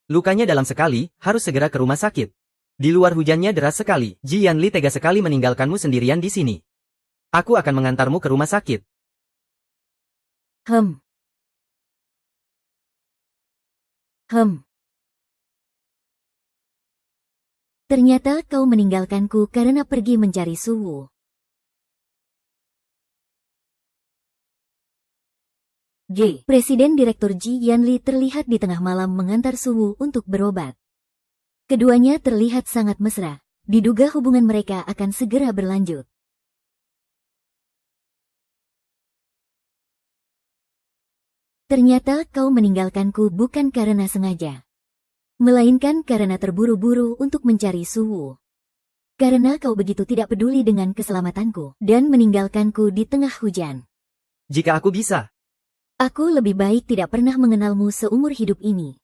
Lukanya dalam sekali, harus segera ke rumah sakit. Di luar hujannya deras sekali. Ji Yanli tega sekali meninggalkanmu sendirian di sini. Aku akan mengantarmu ke rumah sakit. Hem. Ternyata kau meninggalkanku karena pergi mencari Suwu. Presiden Direktur Ji Yanli terlihat di tengah malam mengantar Suwu untuk berobat. Keduanya terlihat sangat mesra. Diduga hubungan mereka akan segera berlanjut. Ternyata kau meninggalkanku bukan karena sengaja, melainkan karena terburu-buru untuk mencari Suwu. Karena kau begitu tidak peduli dengan keselamatanku dan meninggalkanku di tengah hujan. Jika aku bisa, aku lebih baik tidak pernah mengenalmu seumur hidup ini.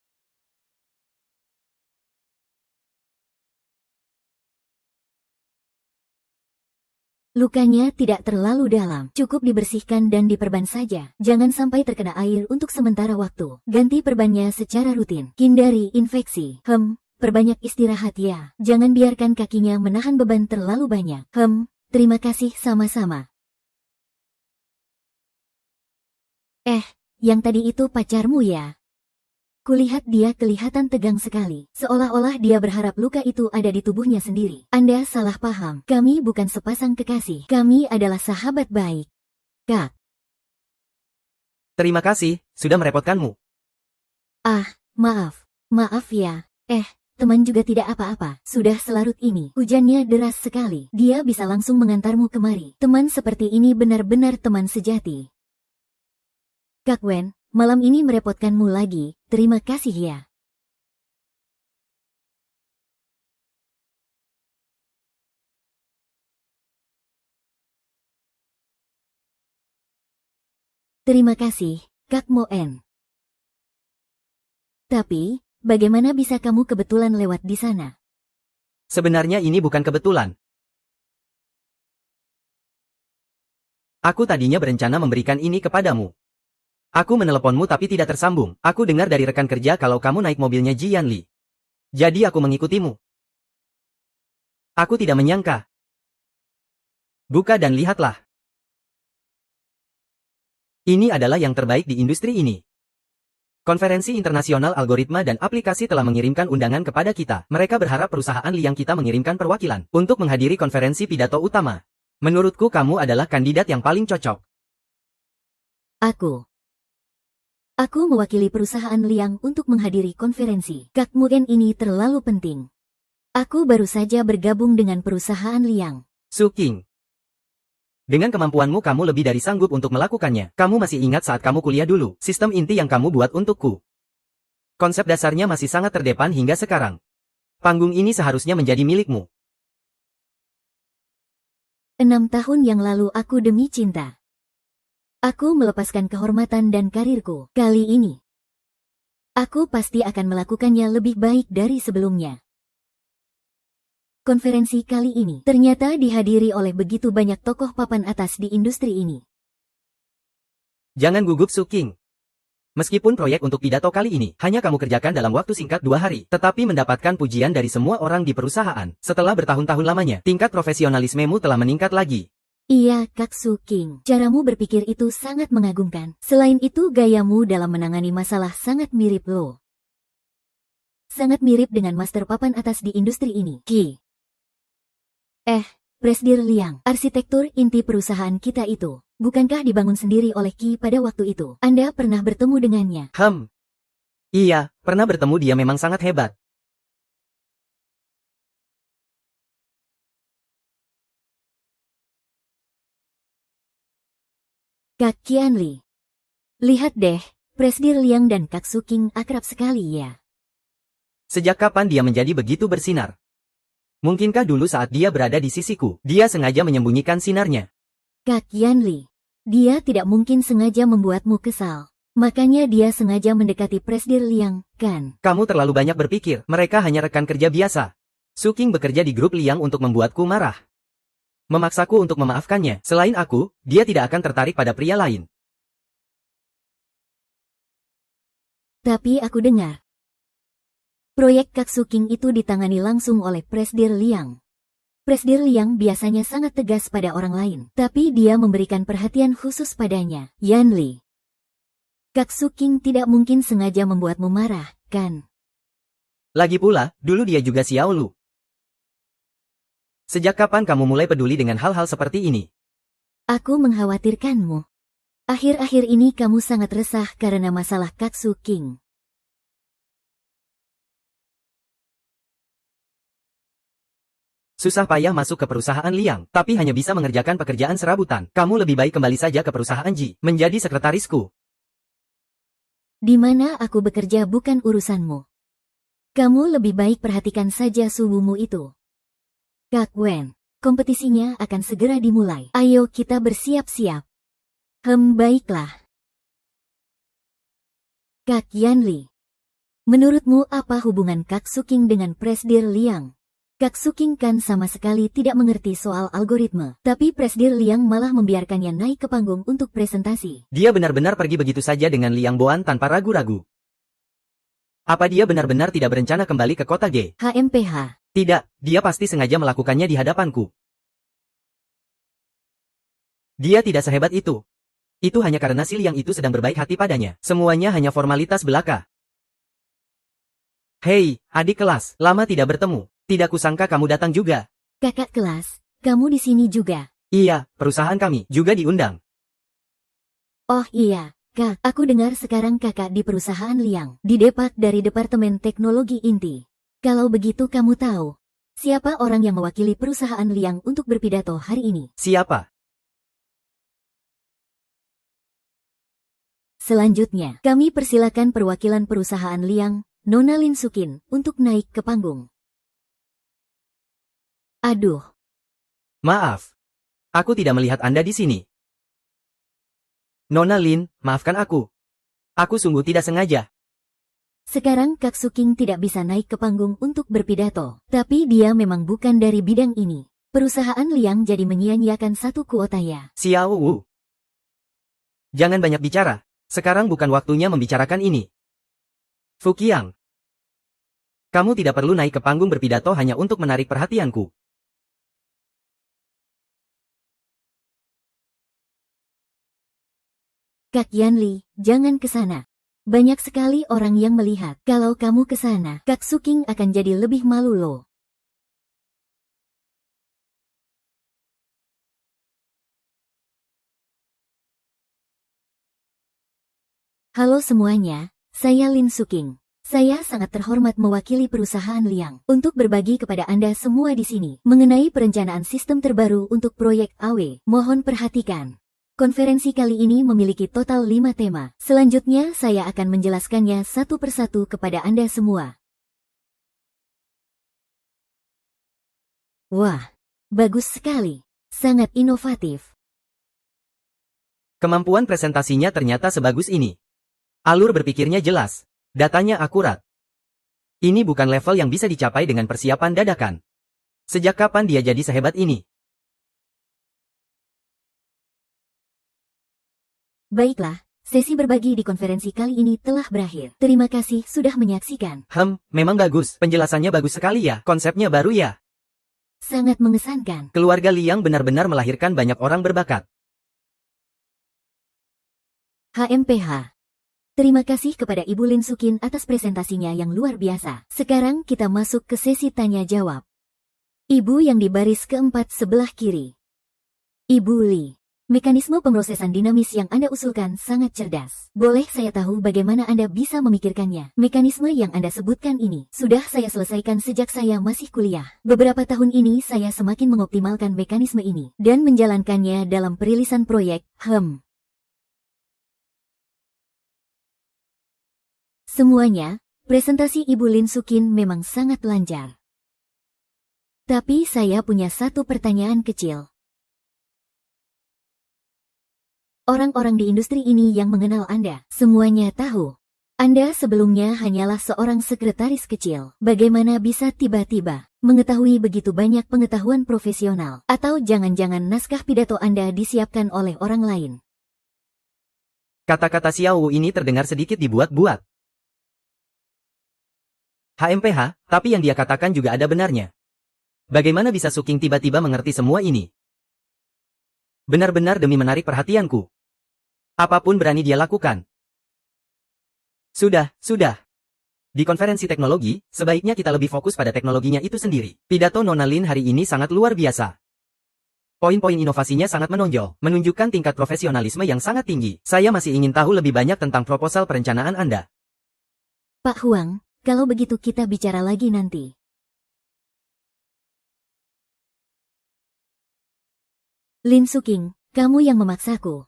Lukanya tidak terlalu dalam, cukup dibersihkan dan diperban saja. Jangan sampai terkena air untuk sementara waktu. Ganti perbannya secara rutin. Hindari infeksi. Perbanyak istirahat ya. Jangan biarkan kakinya menahan beban terlalu banyak. Terima kasih sama-sama. Yang tadi itu pacarmu ya? Kulihat dia kelihatan tegang sekali, seolah-olah dia berharap luka itu ada di tubuhnya sendiri. Anda salah paham, kami bukan sepasang kekasih, kami adalah sahabat baik. Kak. Terima kasih, sudah merepotkanmu. Maaf ya. Teman juga tidak apa-apa, sudah selarut ini. Hujannya deras sekali, dia bisa langsung mengantarmu kemari. Teman seperti ini benar-benar teman sejati. Kak Wen, malam ini merepotkanmu lagi, terima kasih ya. Terima kasih, Kak Moen. Tapi, bagaimana bisa kamu kebetulan lewat di sana? Sebenarnya ini bukan kebetulan. Aku tadinya berencana memberikan ini kepadamu. Aku meneleponmu tapi tidak tersambung. Aku dengar dari rekan kerja kalau kamu naik mobilnya Ji Yanli. Jadi aku mengikutimu. Aku tidak menyangka. Buka dan lihatlah. Ini adalah yang terbaik di industri ini. Konferensi Internasional Algoritma dan Aplikasi telah mengirimkan undangan kepada kita. Mereka berharap perusahaan Liang kita mengirimkan perwakilan untuk menghadiri konferensi pidato utama. Menurutku kamu adalah kandidat yang paling cocok. Aku mewakili perusahaan Liang untuk menghadiri konferensi. Kak Muen ini terlalu penting. Aku baru saja bergabung dengan perusahaan Liang. Su Qing. Dengan kemampuanmu kamu lebih dari sanggup untuk melakukannya. Kamu masih ingat saat kamu kuliah dulu, sistem inti yang kamu buat untukku. Konsep dasarnya masih sangat terdepan hingga sekarang. Panggung ini seharusnya menjadi milikmu. 6 tahun yang lalu aku demi cinta. Aku melepaskan kehormatan dan karirku. Kali ini, aku pasti akan melakukannya lebih baik dari sebelumnya. Konferensi kali ini ternyata dihadiri oleh begitu banyak tokoh papan atas di industri ini. Jangan gugup Su Qing. Meskipun proyek untuk pidato kali ini hanya kamu kerjakan dalam waktu singkat 2 hari, tetapi mendapatkan pujian dari semua orang di perusahaan. Setelah bertahun-tahun lamanya, tingkat profesionalismemu telah meningkat lagi. Iya, Kak Su Qing. Caramu berpikir itu sangat mengagumkan. Selain itu, gayamu dalam menangani masalah sangat mirip lo. Sangat mirip dengan master papan atas di industri ini. Presdir Liang, arsitektur inti perusahaan kita itu, bukankah dibangun sendiri oleh Qi pada waktu itu? Anda pernah bertemu dengannya? Iya, pernah bertemu, dia memang sangat hebat. Kak Qianli. Lihat deh, Presdir Liang dan Kak Suking akrab sekali ya. Sejak kapan dia menjadi begitu bersinar? Mungkinkah dulu saat dia berada di sisiku, dia sengaja menyembunyikan sinarnya? Kak Qianli, dia tidak mungkin sengaja membuatmu kesal. Makanya dia sengaja mendekati Presdir Liang, kan? Kamu terlalu banyak berpikir, mereka hanya rekan kerja biasa. Suking bekerja di grup Liang untuk membuatku marah. Memaksaku untuk memaafkannya. Selain aku, dia tidak akan tertarik pada pria lain. Tapi aku dengar, proyek Kak Suking itu ditangani langsung oleh Presdir Liang. Presdir Liang biasanya sangat tegas pada orang lain, tapi dia memberikan perhatian khusus padanya. Yanli, Kak Suking tidak mungkin sengaja membuatmu marah, kan? Lagi pula, dulu dia juga Xiao Lu. Sejak kapan kamu mulai peduli dengan hal-hal seperti ini? Aku mengkhawatirkanmu. Akhir-akhir ini kamu sangat resah karena masalah Kak Suking. Susah payah masuk ke perusahaan Liang, tapi hanya bisa mengerjakan pekerjaan serabutan. Kamu lebih baik kembali saja ke perusahaan Ji, menjadi sekretarisku. Di mana aku bekerja bukan urusanmu. Kamu lebih baik perhatikan saja suhumu itu. Kak Wen, kompetisinya akan segera dimulai. Ayo kita bersiap-siap. Baiklah. Kak Yanli, menurutmu apa hubungan Kak Suking dengan Presdir Liang? Kak Suking kan sama sekali tidak mengerti soal algoritma, tapi Presdir Liang malah membiarkannya naik ke panggung untuk presentasi. Dia benar-benar pergi begitu saja dengan Liang Boan tanpa ragu-ragu. Apa dia benar-benar tidak berencana kembali ke kota G? HMPH. Tidak, dia pasti sengaja melakukannya di hadapanku. Dia tidak sehebat itu. Itu hanya karena si Liang itu sedang berbaik hati padanya. Semuanya hanya formalitas belaka. Hei, adik kelas, lama tidak bertemu. Tidak kusangka kamu datang juga. Kakak kelas, kamu di sini juga? Iya, perusahaan kami juga diundang. Oh iya, Kak, aku dengar sekarang kakak di perusahaan Liang, di Depak dari Departemen Teknologi Inti. Kalau begitu kamu tahu, siapa orang yang mewakili perusahaan Liang untuk berpidato hari ini? Siapa? Selanjutnya, kami persilakan perwakilan perusahaan Liang, Nona Lin Sukin, untuk naik ke panggung. Aduh. Maaf. Aku tidak melihat Anda di sini. Nona Lin, maafkan aku. Aku sungguh tidak sengaja. Sekarang Kak Suking tidak bisa naik ke panggung untuk berpidato, tapi dia memang bukan dari bidang ini. Perusahaan Liang jadi menyia-nyiakan satu kuota ya. Xiao Wu. Jangan banyak bicara. Sekarang bukan waktunya membicarakan ini. Fuqiang. Kamu tidak perlu naik ke panggung berpidato hanya untuk menarik perhatianku. Kak Yanli, jangan ke sana. Banyak sekali orang yang melihat. Kalau kamu ke sana, Kak Suking akan jadi lebih malu loh. Halo semuanya, saya Lin Suking. Saya sangat terhormat mewakili perusahaan Liang untuk berbagi kepada Anda semua di sini mengenai perencanaan sistem terbaru untuk proyek AW. Mohon perhatikan. Konferensi kali ini memiliki total 5 tema. Selanjutnya saya akan menjelaskannya satu persatu kepada Anda semua. Wah, bagus sekali. Sangat inovatif. Kemampuan presentasinya ternyata sebagus ini. Alur berpikirnya jelas. Datanya akurat. Ini bukan level yang bisa dicapai dengan persiapan dadakan. Sejak kapan dia jadi sehebat ini? Baiklah, sesi berbagi di konferensi kali ini telah berakhir. Terima kasih sudah menyaksikan. Memang bagus. Penjelasannya bagus sekali ya. Konsepnya baru ya. Sangat mengesankan. Keluarga Liang benar-benar melahirkan banyak orang berbakat. HMPH. Terima kasih kepada Ibu Lin Sukin atas presentasinya yang luar biasa. Sekarang kita masuk ke sesi tanya jawab. Ibu yang di baris keempat sebelah kiri. Ibu Li. Mekanisme pemrosesan dinamis yang Anda usulkan sangat cerdas. Boleh saya tahu bagaimana Anda bisa memikirkannya? Mekanisme yang Anda sebutkan ini sudah saya selesaikan sejak saya masih kuliah. Beberapa tahun ini saya semakin mengoptimalkan mekanisme ini dan menjalankannya dalam perilisan proyek. Semuanya, presentasi Ibu Lin Sukin memang sangat lancar. Tapi saya punya satu pertanyaan kecil. Orang-orang di industri ini yang mengenal Anda, semuanya tahu. Anda sebelumnya hanyalah seorang sekretaris kecil. Bagaimana bisa tiba-tiba mengetahui begitu banyak pengetahuan profesional? Atau jangan-jangan naskah pidato Anda disiapkan oleh orang lain? Kata-kata Xiao Wu ini terdengar sedikit dibuat-buat. HMPH, tapi yang dia katakan juga ada benarnya. Bagaimana bisa Suking tiba-tiba mengerti semua ini? Benar-benar demi menarik perhatianku. Apapun berani dia lakukan. Sudah. Di konferensi teknologi, sebaiknya kita lebih fokus pada teknologinya itu sendiri. Pidato Nona Lin hari ini sangat luar biasa. Poin-poin inovasinya sangat menonjol, menunjukkan tingkat profesionalisme yang sangat tinggi. Saya masih ingin tahu lebih banyak tentang proposal perencanaan Anda. Pak Huang, kalau begitu kita bicara lagi nanti. Lin Suking, kamu yang memaksaku.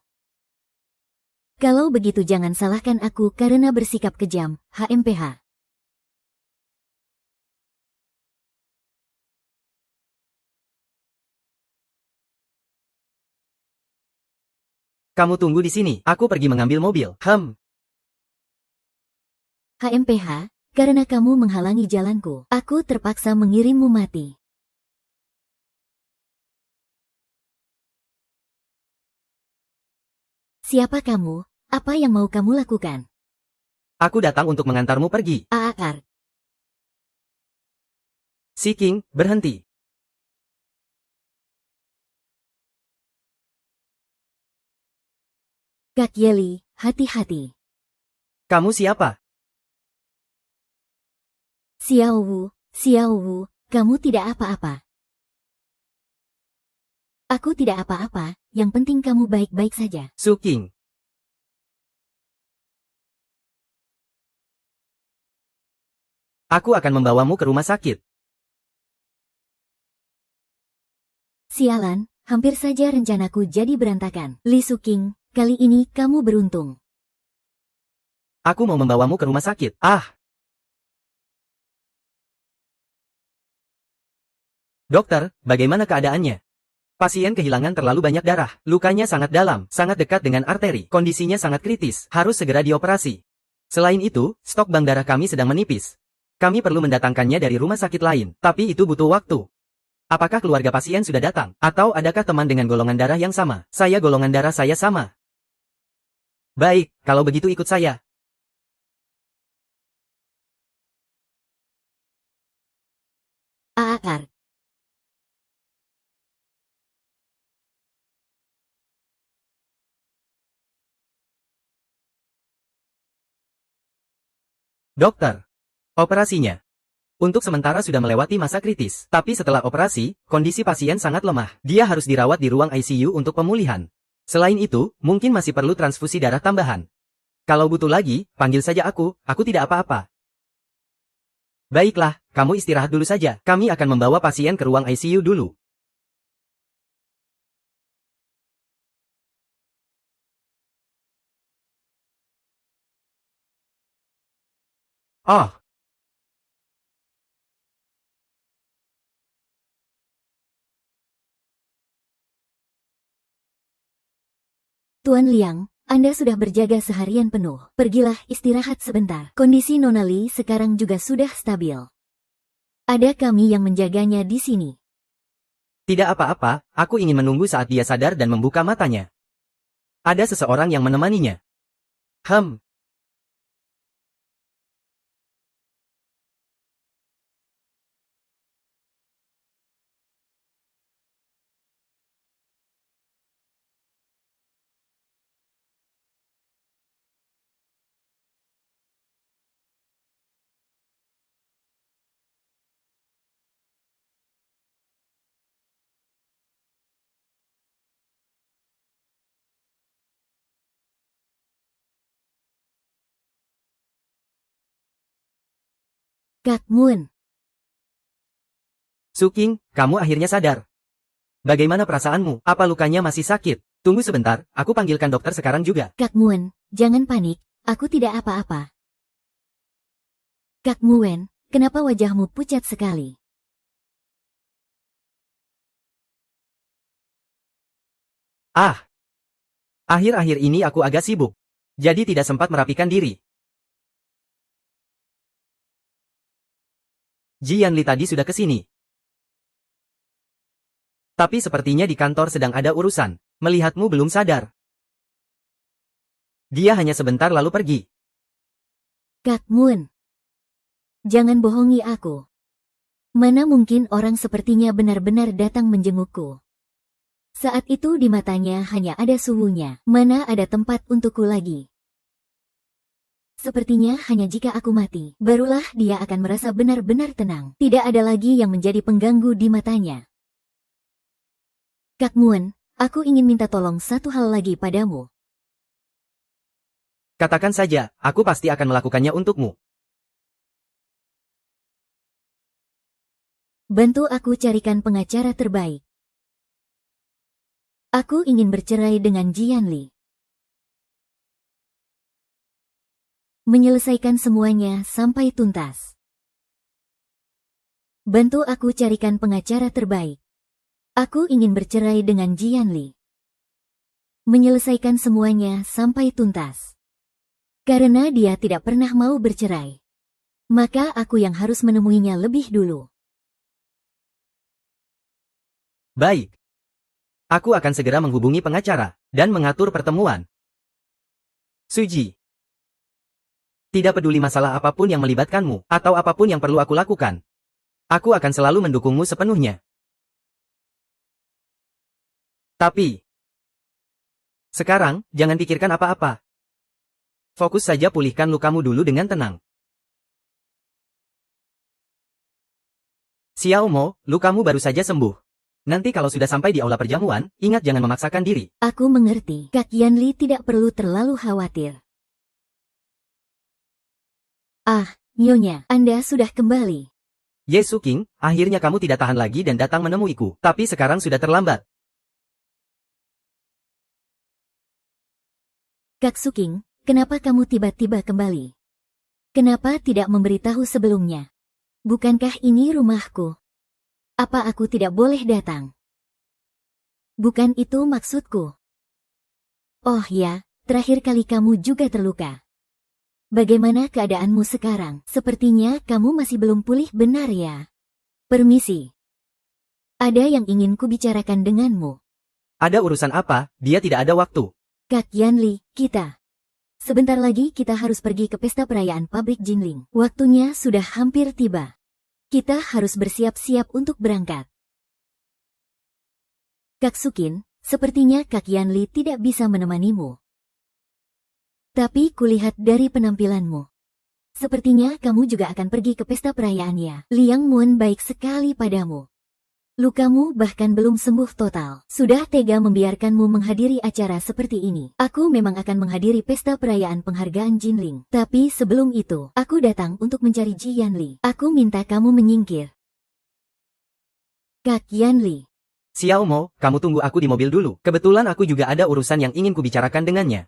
Kalau begitu jangan salahkan aku karena bersikap kejam, HMPH. Kamu tunggu di sini, aku pergi mengambil mobil. HMPH, karena kamu menghalangi jalanku, aku terpaksa mengirimmu mati. Siapa kamu? Apa yang mau kamu lakukan? Aku datang untuk mengantarmu pergi. Aar. Si King, berhenti. Kak Yeli, hati-hati. Kamu siapa? Xiao Wu, kamu tidak apa-apa. Aku tidak apa-apa, yang penting kamu baik-baik saja. Su King. Aku akan membawamu ke rumah sakit. Sialan, hampir saja rencanaku jadi berantakan. Li Suking, kali ini kamu beruntung. Aku mau membawamu ke rumah sakit. Dokter, bagaimana keadaannya? Pasien kehilangan terlalu banyak darah. Lukanya sangat dalam, sangat dekat dengan arteri. Kondisinya sangat kritis, harus segera dioperasi. Selain itu, stok bank darah kami sedang menipis. Kami perlu mendatangkannya dari rumah sakit lain, tapi itu butuh waktu. Apakah keluarga pasien sudah datang? Atau adakah teman dengan golongan darah yang sama? Saya golongan darah saya sama. Baik, kalau begitu ikut saya. Aar. Dokter. Operasinya. Untuk sementara sudah melewati masa kritis. Tapi setelah operasi, kondisi pasien sangat lemah. Dia harus dirawat di ruang ICU untuk pemulihan. Selain itu, mungkin masih perlu transfusi darah tambahan. Kalau butuh lagi, panggil saja aku tidak apa-apa. Baiklah, kamu istirahat dulu saja. Kami akan membawa pasien ke ruang ICU dulu. Oh, Tuan Liang, Anda sudah berjaga seharian penuh. Pergilah istirahat sebentar. Kondisi Nona Li sekarang juga sudah stabil. Ada kami yang menjaganya di sini. tidak apa-apa, aku ingin menunggu saat dia sadar dan membuka matanya. Ada seseorang yang menemaninya. Kak Moon. Suking, kamu akhirnya sadar. Bagaimana perasaanmu? Apa lukanya masih sakit? Tunggu sebentar, aku panggilkan dokter sekarang juga. Kak Moon, jangan panik, aku tidak apa-apa. Kak Moon, kenapa wajahmu pucat sekali? Ah, akhir-akhir ini aku agak sibuk. Jadi tidak sempat merapikan diri. Jian Li tadi sudah ke sini. Tapi sepertinya di kantor sedang ada urusan. Melihatmu belum sadar. Dia hanya sebentar lalu pergi. Kak Moon, jangan bohongi aku. Mana mungkin orang sepertinya benar-benar datang menjengukku. Saat itu di matanya hanya ada suhunya. Mana ada tempat untukku lagi. Sepertinya hanya jika aku mati, barulah dia akan merasa benar-benar tenang. Tidak ada lagi yang menjadi pengganggu di matanya. Kak Moon, aku ingin minta tolong satu hal lagi padamu. Katakan saja, aku pasti akan melakukannya untukmu. Bantu aku carikan pengacara terbaik. Aku ingin bercerai dengan Jian Li. Menyelesaikan semuanya sampai tuntas. Bantu aku carikan pengacara terbaik. Aku ingin bercerai dengan Jian Li. Menyelesaikan semuanya sampai tuntas. Karena dia tidak pernah mau bercerai. Maka aku yang harus menemuinya lebih dulu. Baik. Aku akan segera menghubungi pengacara dan mengatur pertemuan. Suji. Tidak peduli masalah apapun yang melibatkanmu atau apapun yang perlu aku lakukan. Aku akan selalu mendukungmu sepenuhnya. Tapi, sekarang, jangan pikirkan apa-apa. Fokus saja pulihkan lukamu dulu dengan tenang. Xiao Mo, lukamu baru saja sembuh. Nanti kalau sudah sampai di aula perjamuan, ingat jangan memaksakan diri. Aku mengerti. Kak Yan Li tidak perlu terlalu khawatir. Ah, Nyonya, Anda sudah kembali. Ye Suking, akhirnya kamu tidak tahan lagi dan datang menemuiku. Tapi sekarang sudah terlambat. Kak Suking, kenapa kamu tiba-tiba kembali? Kenapa tidak memberitahu sebelumnya? Bukankah ini rumahku? Apa aku tidak boleh datang? Bukan itu maksudku. Oh ya, terakhir kali kamu juga terluka. Bagaimana keadaanmu sekarang? Sepertinya kamu masih belum pulih benar ya? Permisi. Ada yang ingin kubicarakan denganmu. Ada urusan apa? Dia tidak ada waktu. Kak Yan Li, kita. Sebentar lagi kita harus pergi ke pesta perayaan pabrik Jinling. Waktunya sudah hampir tiba. Kita harus bersiap-siap untuk berangkat. Kak Sukin, sepertinya Kak Yan Li tidak bisa menemanimu. Tapi kulihat dari penampilanmu. Sepertinya kamu juga akan pergi ke pesta perayaan ya. Liang Moon baik sekali padamu. Lukamu bahkan belum sembuh total. Sudah tega membiarkanmu menghadiri acara seperti ini. Aku memang akan menghadiri pesta perayaan penghargaan Jinling. Tapi sebelum itu, aku datang untuk mencari Ji Yan Li. Aku minta kamu menyingkir. Kak Yan Li. Xiao Mo, kamu tunggu aku di mobil dulu. Kebetulan aku juga ada urusan yang ingin kubicarakan dengannya.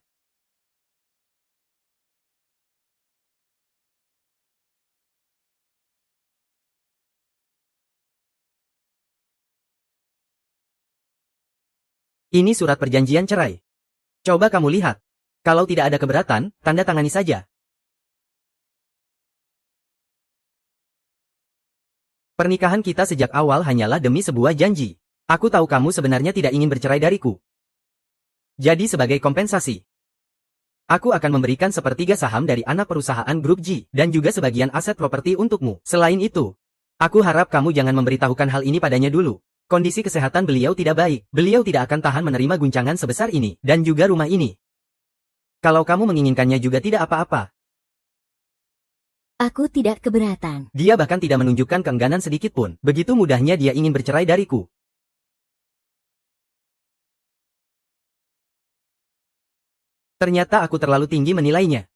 Ini surat perjanjian cerai. Coba kamu lihat. Kalau tidak ada keberatan, tanda tangani saja. Pernikahan kita sejak awal hanyalah demi sebuah janji. Aku tahu kamu sebenarnya tidak ingin bercerai dariku. Jadi sebagai kompensasi, aku akan memberikan sepertiga saham dari anak perusahaan Grup G, dan juga sebagian aset properti untukmu. Selain itu, aku harap kamu jangan memberitahukan hal ini padanya dulu. Kondisi kesehatan beliau tidak baik. Beliau tidak akan tahan menerima guncangan sebesar ini, dan juga rumah ini. Kalau kamu menginginkannya juga tidak apa-apa. Aku tidak keberatan. Dia bahkan tidak menunjukkan keengganan sedikit pun. Begitu mudahnya dia ingin bercerai dariku. Ternyata aku terlalu tinggi menilainya.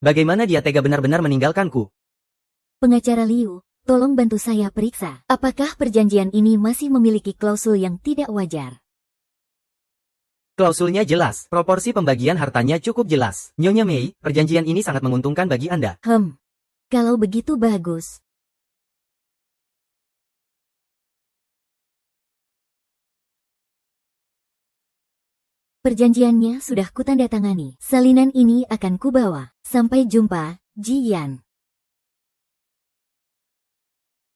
Bagaimana dia tega benar-benar meninggalkanku? Pengacara Liu, tolong bantu saya periksa. Apakah perjanjian ini masih memiliki klausul yang tidak wajar? Klausulnya jelas, proporsi pembagian hartanya cukup jelas. Nyonya Mei, perjanjian ini sangat menguntungkan bagi Anda. Kalau begitu bagus. Perjanjiannya sudah kutandatangani. Salinan ini akan kubawa. Sampai jumpa, Ji Yan.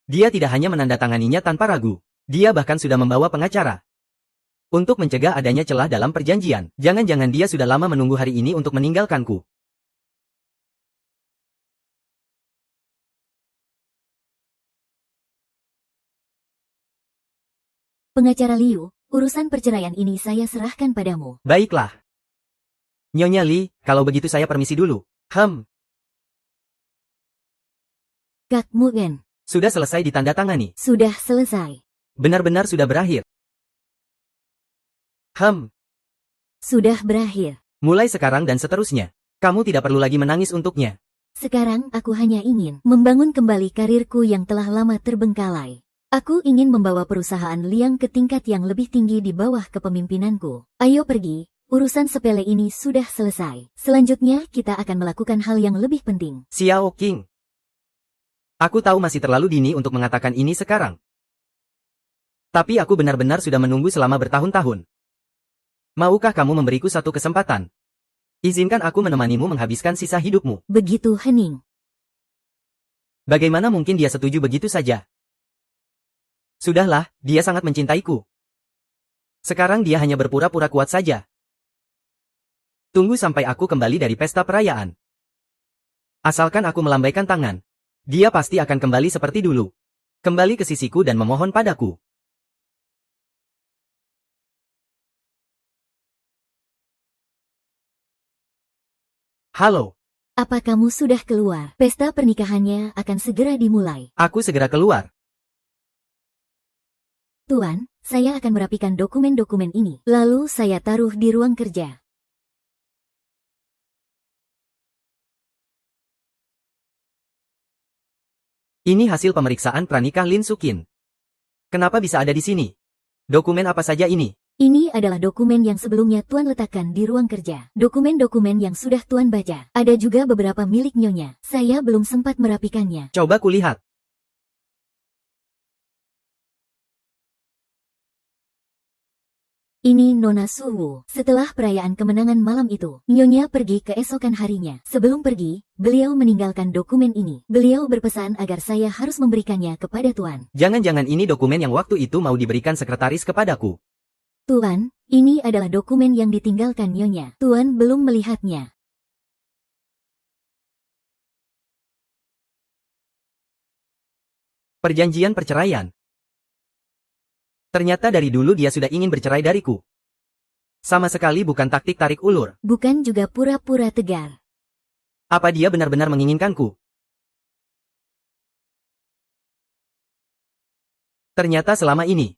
Dia tidak hanya menandatanganinya tanpa ragu. Dia bahkan sudah membawa pengacara. Untuk mencegah adanya celah dalam perjanjian, jangan-jangan dia sudah lama menunggu hari ini untuk meninggalkanku. Pengacara Liu, urusan perceraian ini saya serahkan padamu. Baiklah. Nyonya Li, kalau begitu saya permisi dulu. Kak Mugen. Sudah selesai ditandatangani. Sudah selesai. Benar-benar sudah berakhir. Sudah berakhir. Mulai sekarang dan seterusnya, kamu tidak perlu lagi menangis untuknya. Sekarang aku hanya ingin membangun kembali karirku yang telah lama terbengkalai. Aku ingin membawa perusahaan Liang ke tingkat yang lebih tinggi di bawah kepemimpinanku. Ayo pergi, urusan sepele ini sudah selesai. Selanjutnya kita akan melakukan hal yang lebih penting. Xiao Qing. Aku tahu masih terlalu dini untuk mengatakan ini sekarang. Tapi aku benar-benar sudah menunggu selama bertahun-tahun. Maukah kamu memberiku satu kesempatan? Izinkan aku menemanimu menghabiskan sisa hidupmu. Begitu hening. Bagaimana mungkin dia setuju begitu saja? Sudahlah, dia sangat mencintaiku. Sekarang dia hanya berpura-pura kuat saja. Tunggu sampai aku kembali dari pesta perayaan. Asalkan aku melambaikan tangan, dia pasti akan kembali seperti dulu. Kembali ke sisiku dan memohon padaku. Halo. Apa kamu sudah keluar? Pesta pernikahannya akan segera dimulai. Aku segera keluar. Tuan, saya akan merapikan dokumen-dokumen ini. Lalu saya taruh di ruang kerja. Ini hasil pemeriksaan pranikah Lin Sukin. Kenapa bisa ada di sini? Dokumen apa saja ini? Ini adalah dokumen yang sebelumnya Tuan letakkan di ruang kerja. Dokumen-dokumen yang sudah Tuan baca. Ada juga beberapa milik Nyonya. Saya belum sempat merapikannya. Coba kulihat. Ini Nona Suwu. Setelah perayaan kemenangan malam itu, Nyonya pergi keesokan harinya. Sebelum pergi, beliau meninggalkan dokumen ini. Beliau berpesan agar saya harus memberikannya kepada Tuan. Jangan-jangan ini dokumen yang waktu itu mau diberikan sekretaris kepadaku. Tuan, ini adalah dokumen yang ditinggalkan Nyonya. Tuan belum melihatnya. Perjanjian perceraian. Ternyata dari dulu dia sudah ingin bercerai dariku. Sama sekali bukan taktik tarik ulur. Bukan juga pura-pura tegar. Apa dia benar-benar menginginkanku? Ternyata selama ini,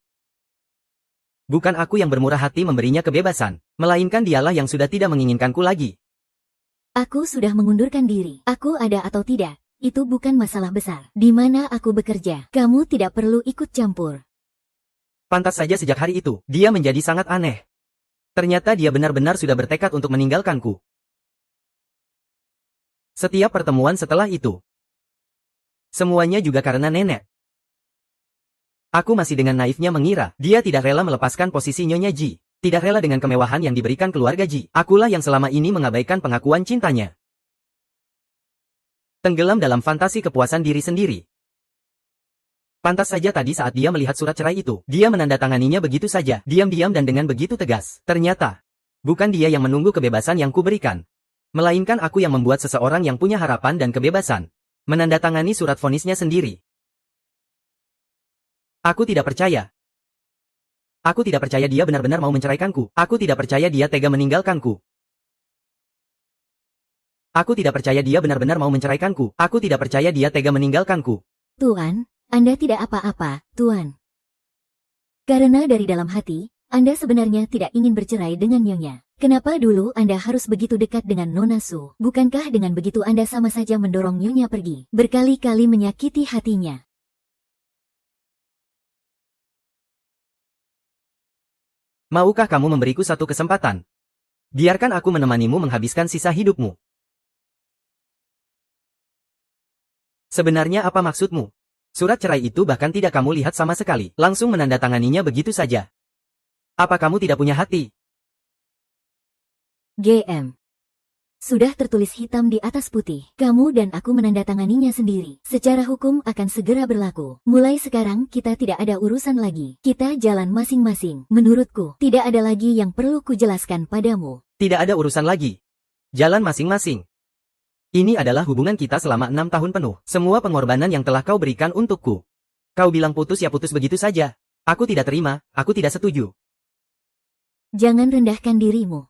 bukan aku yang bermurah hati memberinya kebebasan, melainkan dialah yang sudah tidak menginginkanku lagi. Aku sudah mengundurkan diri. Aku ada atau tidak, itu bukan masalah besar. Di mana aku bekerja, kamu tidak perlu ikut campur. Pantas saja sejak hari itu, dia menjadi sangat aneh. Ternyata dia benar-benar sudah bertekad untuk meninggalkanku. Setiap pertemuan setelah itu, semuanya juga karena nenek. Aku masih dengan naifnya mengira, dia tidak rela melepaskan posisi Nyonya Ji. Tidak rela dengan kemewahan yang diberikan keluarga Ji. Akulah yang selama ini mengabaikan pengakuan cintanya. Tenggelam dalam fantasi kepuasan diri sendiri. Pantas saja tadi saat dia melihat surat cerai itu, dia menandatanganinya begitu saja, diam-diam dan dengan begitu tegas. Ternyata, bukan dia yang menunggu kebebasan yang kuberikan, melainkan aku yang membuat seseorang yang punya harapan dan kebebasan menandatangani surat vonisnya sendiri. Aku tidak percaya. Aku tidak percaya dia benar-benar mau menceraikanku. Aku tidak percaya dia tega meninggalkanku. Aku tidak percaya dia benar-benar mau menceraikanku. Aku tidak percaya dia tega meninggalkanku. Tuan, Anda tidak apa-apa, Tuan. Karena dari dalam hati, Anda sebenarnya tidak ingin bercerai dengan Nyonya. Kenapa dulu Anda harus begitu dekat dengan Nona Su? Bukankah dengan begitu Anda sama saja mendorong Nyonya pergi? Berkali-kali menyakiti hatinya. Maukah kamu memberiku satu kesempatan? Biarkan aku menemanimu menghabiskan sisa hidupmu. Sebenarnya apa maksudmu? Surat cerai itu bahkan tidak kamu lihat sama sekali, langsung menandatanganinya begitu saja. Apa kamu tidak punya hati? GM. Sudah tertulis hitam di atas putih. Kamu dan aku menandatanganinya sendiri. Secara hukum akan segera berlaku. Mulai sekarang kita tidak ada urusan lagi. Kita jalan masing-masing. Menurutku, tidak ada lagi yang perlu kujelaskan padamu. Tidak ada urusan lagi. Jalan masing-masing. Ini adalah hubungan kita selama 6 tahun penuh. Semua pengorbanan yang telah kau berikan untukku. Kau bilang putus ya putus begitu saja. Aku tidak terima, aku tidak setuju. Jangan rendahkan dirimu.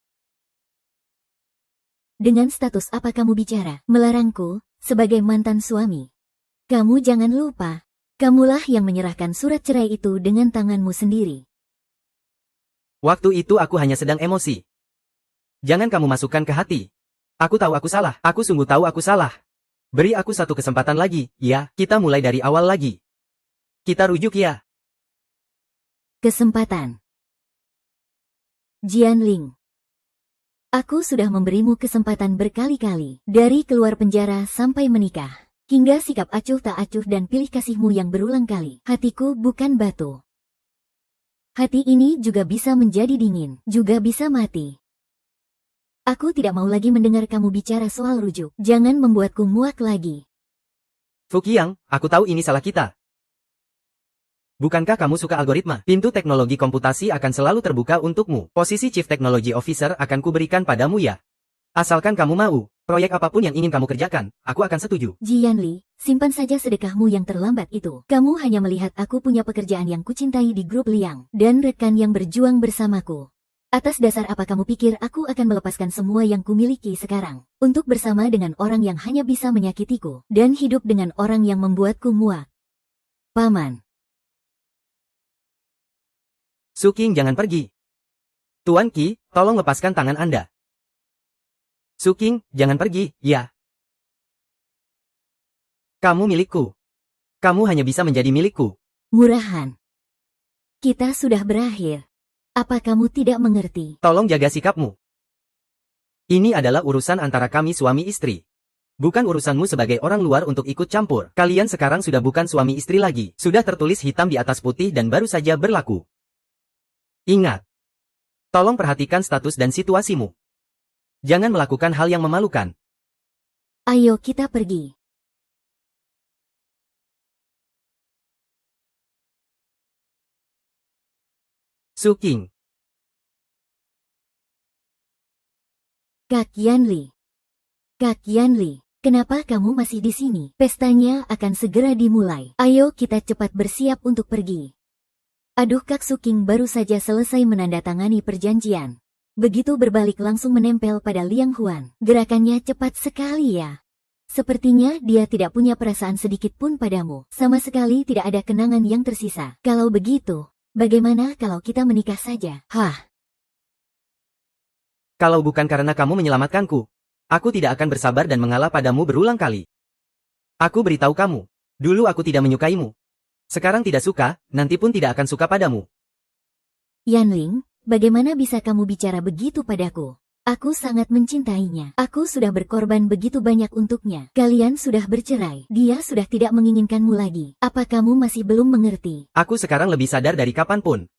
Dengan status apa kamu bicara? Melarangku, sebagai mantan suami. Kamu jangan lupa, kamulah yang menyerahkan surat cerai itu dengan tanganmu sendiri. Waktu itu aku hanya sedang emosi. Jangan kamu masukkan ke hati. Aku tahu aku salah. Aku sungguh tahu aku salah. Beri aku satu kesempatan lagi, ya. Kita mulai dari awal lagi. Kita rujuk ya. Kesempatan. Jianling. Aku sudah memberimu kesempatan berkali-kali. Dari keluar penjara sampai menikah. Hingga sikap acuh tak acuh dan pilih kasihmu yang berulang kali. Hatiku bukan batu. Hati ini juga bisa menjadi dingin. Juga bisa mati. Aku tidak mau lagi mendengar kamu bicara soal rujuk. Jangan membuatku muak lagi. Fuqiang, aku tahu ini salah kita. Bukankah kamu suka algoritma? Pintu teknologi komputasi akan selalu terbuka untukmu. Posisi Chief Technology Officer akan kuberikan padamu ya. Asalkan kamu mau, proyek apapun yang ingin kamu kerjakan, aku akan setuju. Jianli, simpan saja sedekahmu yang terlambat itu. Kamu hanya melihat aku punya pekerjaan yang kucintai di grup Liang, dan rekan yang berjuang bersamaku. Atas dasar apa kamu pikir aku akan melepaskan semua yang kumiliki sekarang, untuk bersama dengan orang yang hanya bisa menyakitiku, dan hidup dengan orang yang membuatku muak? Paman. Su Qing jangan pergi. Tuan Qi, tolong lepaskan tangan Anda. Su Qing, jangan pergi, ya. Kamu milikku. Kamu hanya bisa menjadi milikku. Murahan. Kita sudah berakhir. Apa kamu tidak mengerti? Tolong jaga sikapmu. Ini adalah urusan antara kami suami istri. Bukan urusanmu sebagai orang luar untuk ikut campur. Kalian sekarang sudah bukan suami istri lagi. Sudah tertulis hitam di atas putih dan baru saja berlaku. Ingat. Tolong perhatikan status dan situasimu. Jangan melakukan hal yang memalukan. Ayo kita pergi. Su Qing. Kak Yanli. Kak Yanli, kenapa kamu masih di sini? Pestanya akan segera dimulai. Ayo kita cepat bersiap untuk pergi. Aduh, Kak Su Qing baru saja selesai menandatangani perjanjian. Begitu berbalik langsung menempel pada Liang Huan. Gerakannya cepat sekali ya. Sepertinya dia tidak punya perasaan sedikit pun padamu. Sama sekali tidak ada kenangan yang tersisa. Kalau begitu, bagaimana kalau kita menikah saja? Hah? Kalau bukan karena kamu menyelamatkanku, aku tidak akan bersabar dan mengalah padamu berulang kali. Aku beritahu kamu, dulu aku tidak menyukaimu. Sekarang tidak suka, nanti pun tidak akan suka padamu. Yanling, bagaimana bisa kamu bicara begitu padaku? Aku sangat mencintainya. Aku sudah berkorban begitu banyak untuknya. Kalian sudah bercerai. Dia sudah tidak menginginkanmu lagi. Apa kamu masih belum mengerti? Aku sekarang lebih sadar dari kapanpun.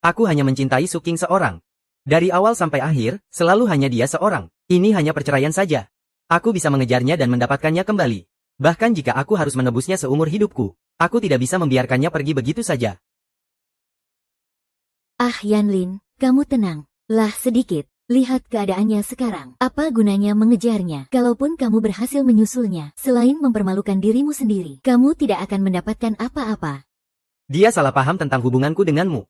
Aku hanya mencintai Su Qing seorang. Dari awal sampai akhir, selalu hanya dia seorang. Ini hanya perceraian saja. Aku bisa mengejarnya dan mendapatkannya kembali. Bahkan jika aku harus menebusnya seumur hidupku, aku tidak bisa membiarkannya pergi begitu saja. Ah Yanlin, kamu tenang. Lah sedikit. Lihat keadaannya sekarang. Apa gunanya mengejarnya? Kalaupun kamu berhasil menyusulnya, selain mempermalukan dirimu sendiri, kamu tidak akan mendapatkan apa-apa. Dia salah paham tentang hubunganku denganmu.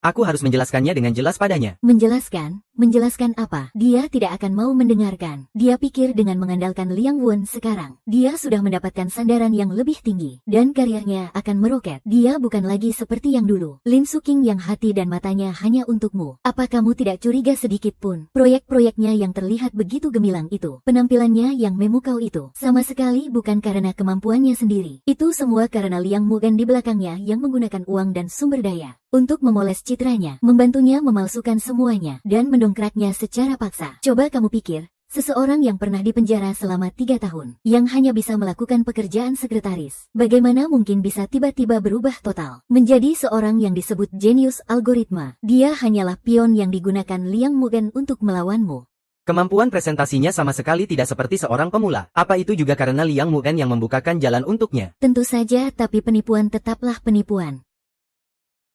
Aku harus menjelaskannya dengan jelas padanya. Menjelaskan? menjelaskan apa? Dia tidak akan mau mendengarkan. Dia pikir dengan mengandalkan Liang Wen sekarang, dia sudah mendapatkan sandaran yang lebih tinggi, dan karirnya akan meroket. Dia bukan lagi seperti yang dulu. Lin Suking yang hati dan matanya hanya untukmu. Apa kamu tidak curiga sedikit pun? Proyek-proyeknya yang terlihat begitu gemilang itu, penampilannya yang memukau itu, sama sekali bukan karena kemampuannya sendiri. Itu semua karena Liang Mugen di belakangnya yang menggunakan uang dan sumber daya untuk memoles citranya, membantunya memalsukan semuanya, dan mendongkraknya secara paksa. Coba kamu pikir, seseorang yang pernah dipenjara selama 3 tahun, yang hanya bisa melakukan pekerjaan sekretaris, bagaimana mungkin bisa tiba-tiba berubah total, menjadi seorang yang disebut jenius algoritma? Dia hanyalah pion yang digunakan Liang Mugen untuk melawanmu. Kemampuan presentasinya sama sekali tidak seperti seorang pemula. Apa itu juga karena Liang Mugen yang membukakan jalan untuknya? Tentu saja, tapi penipuan tetaplah penipuan.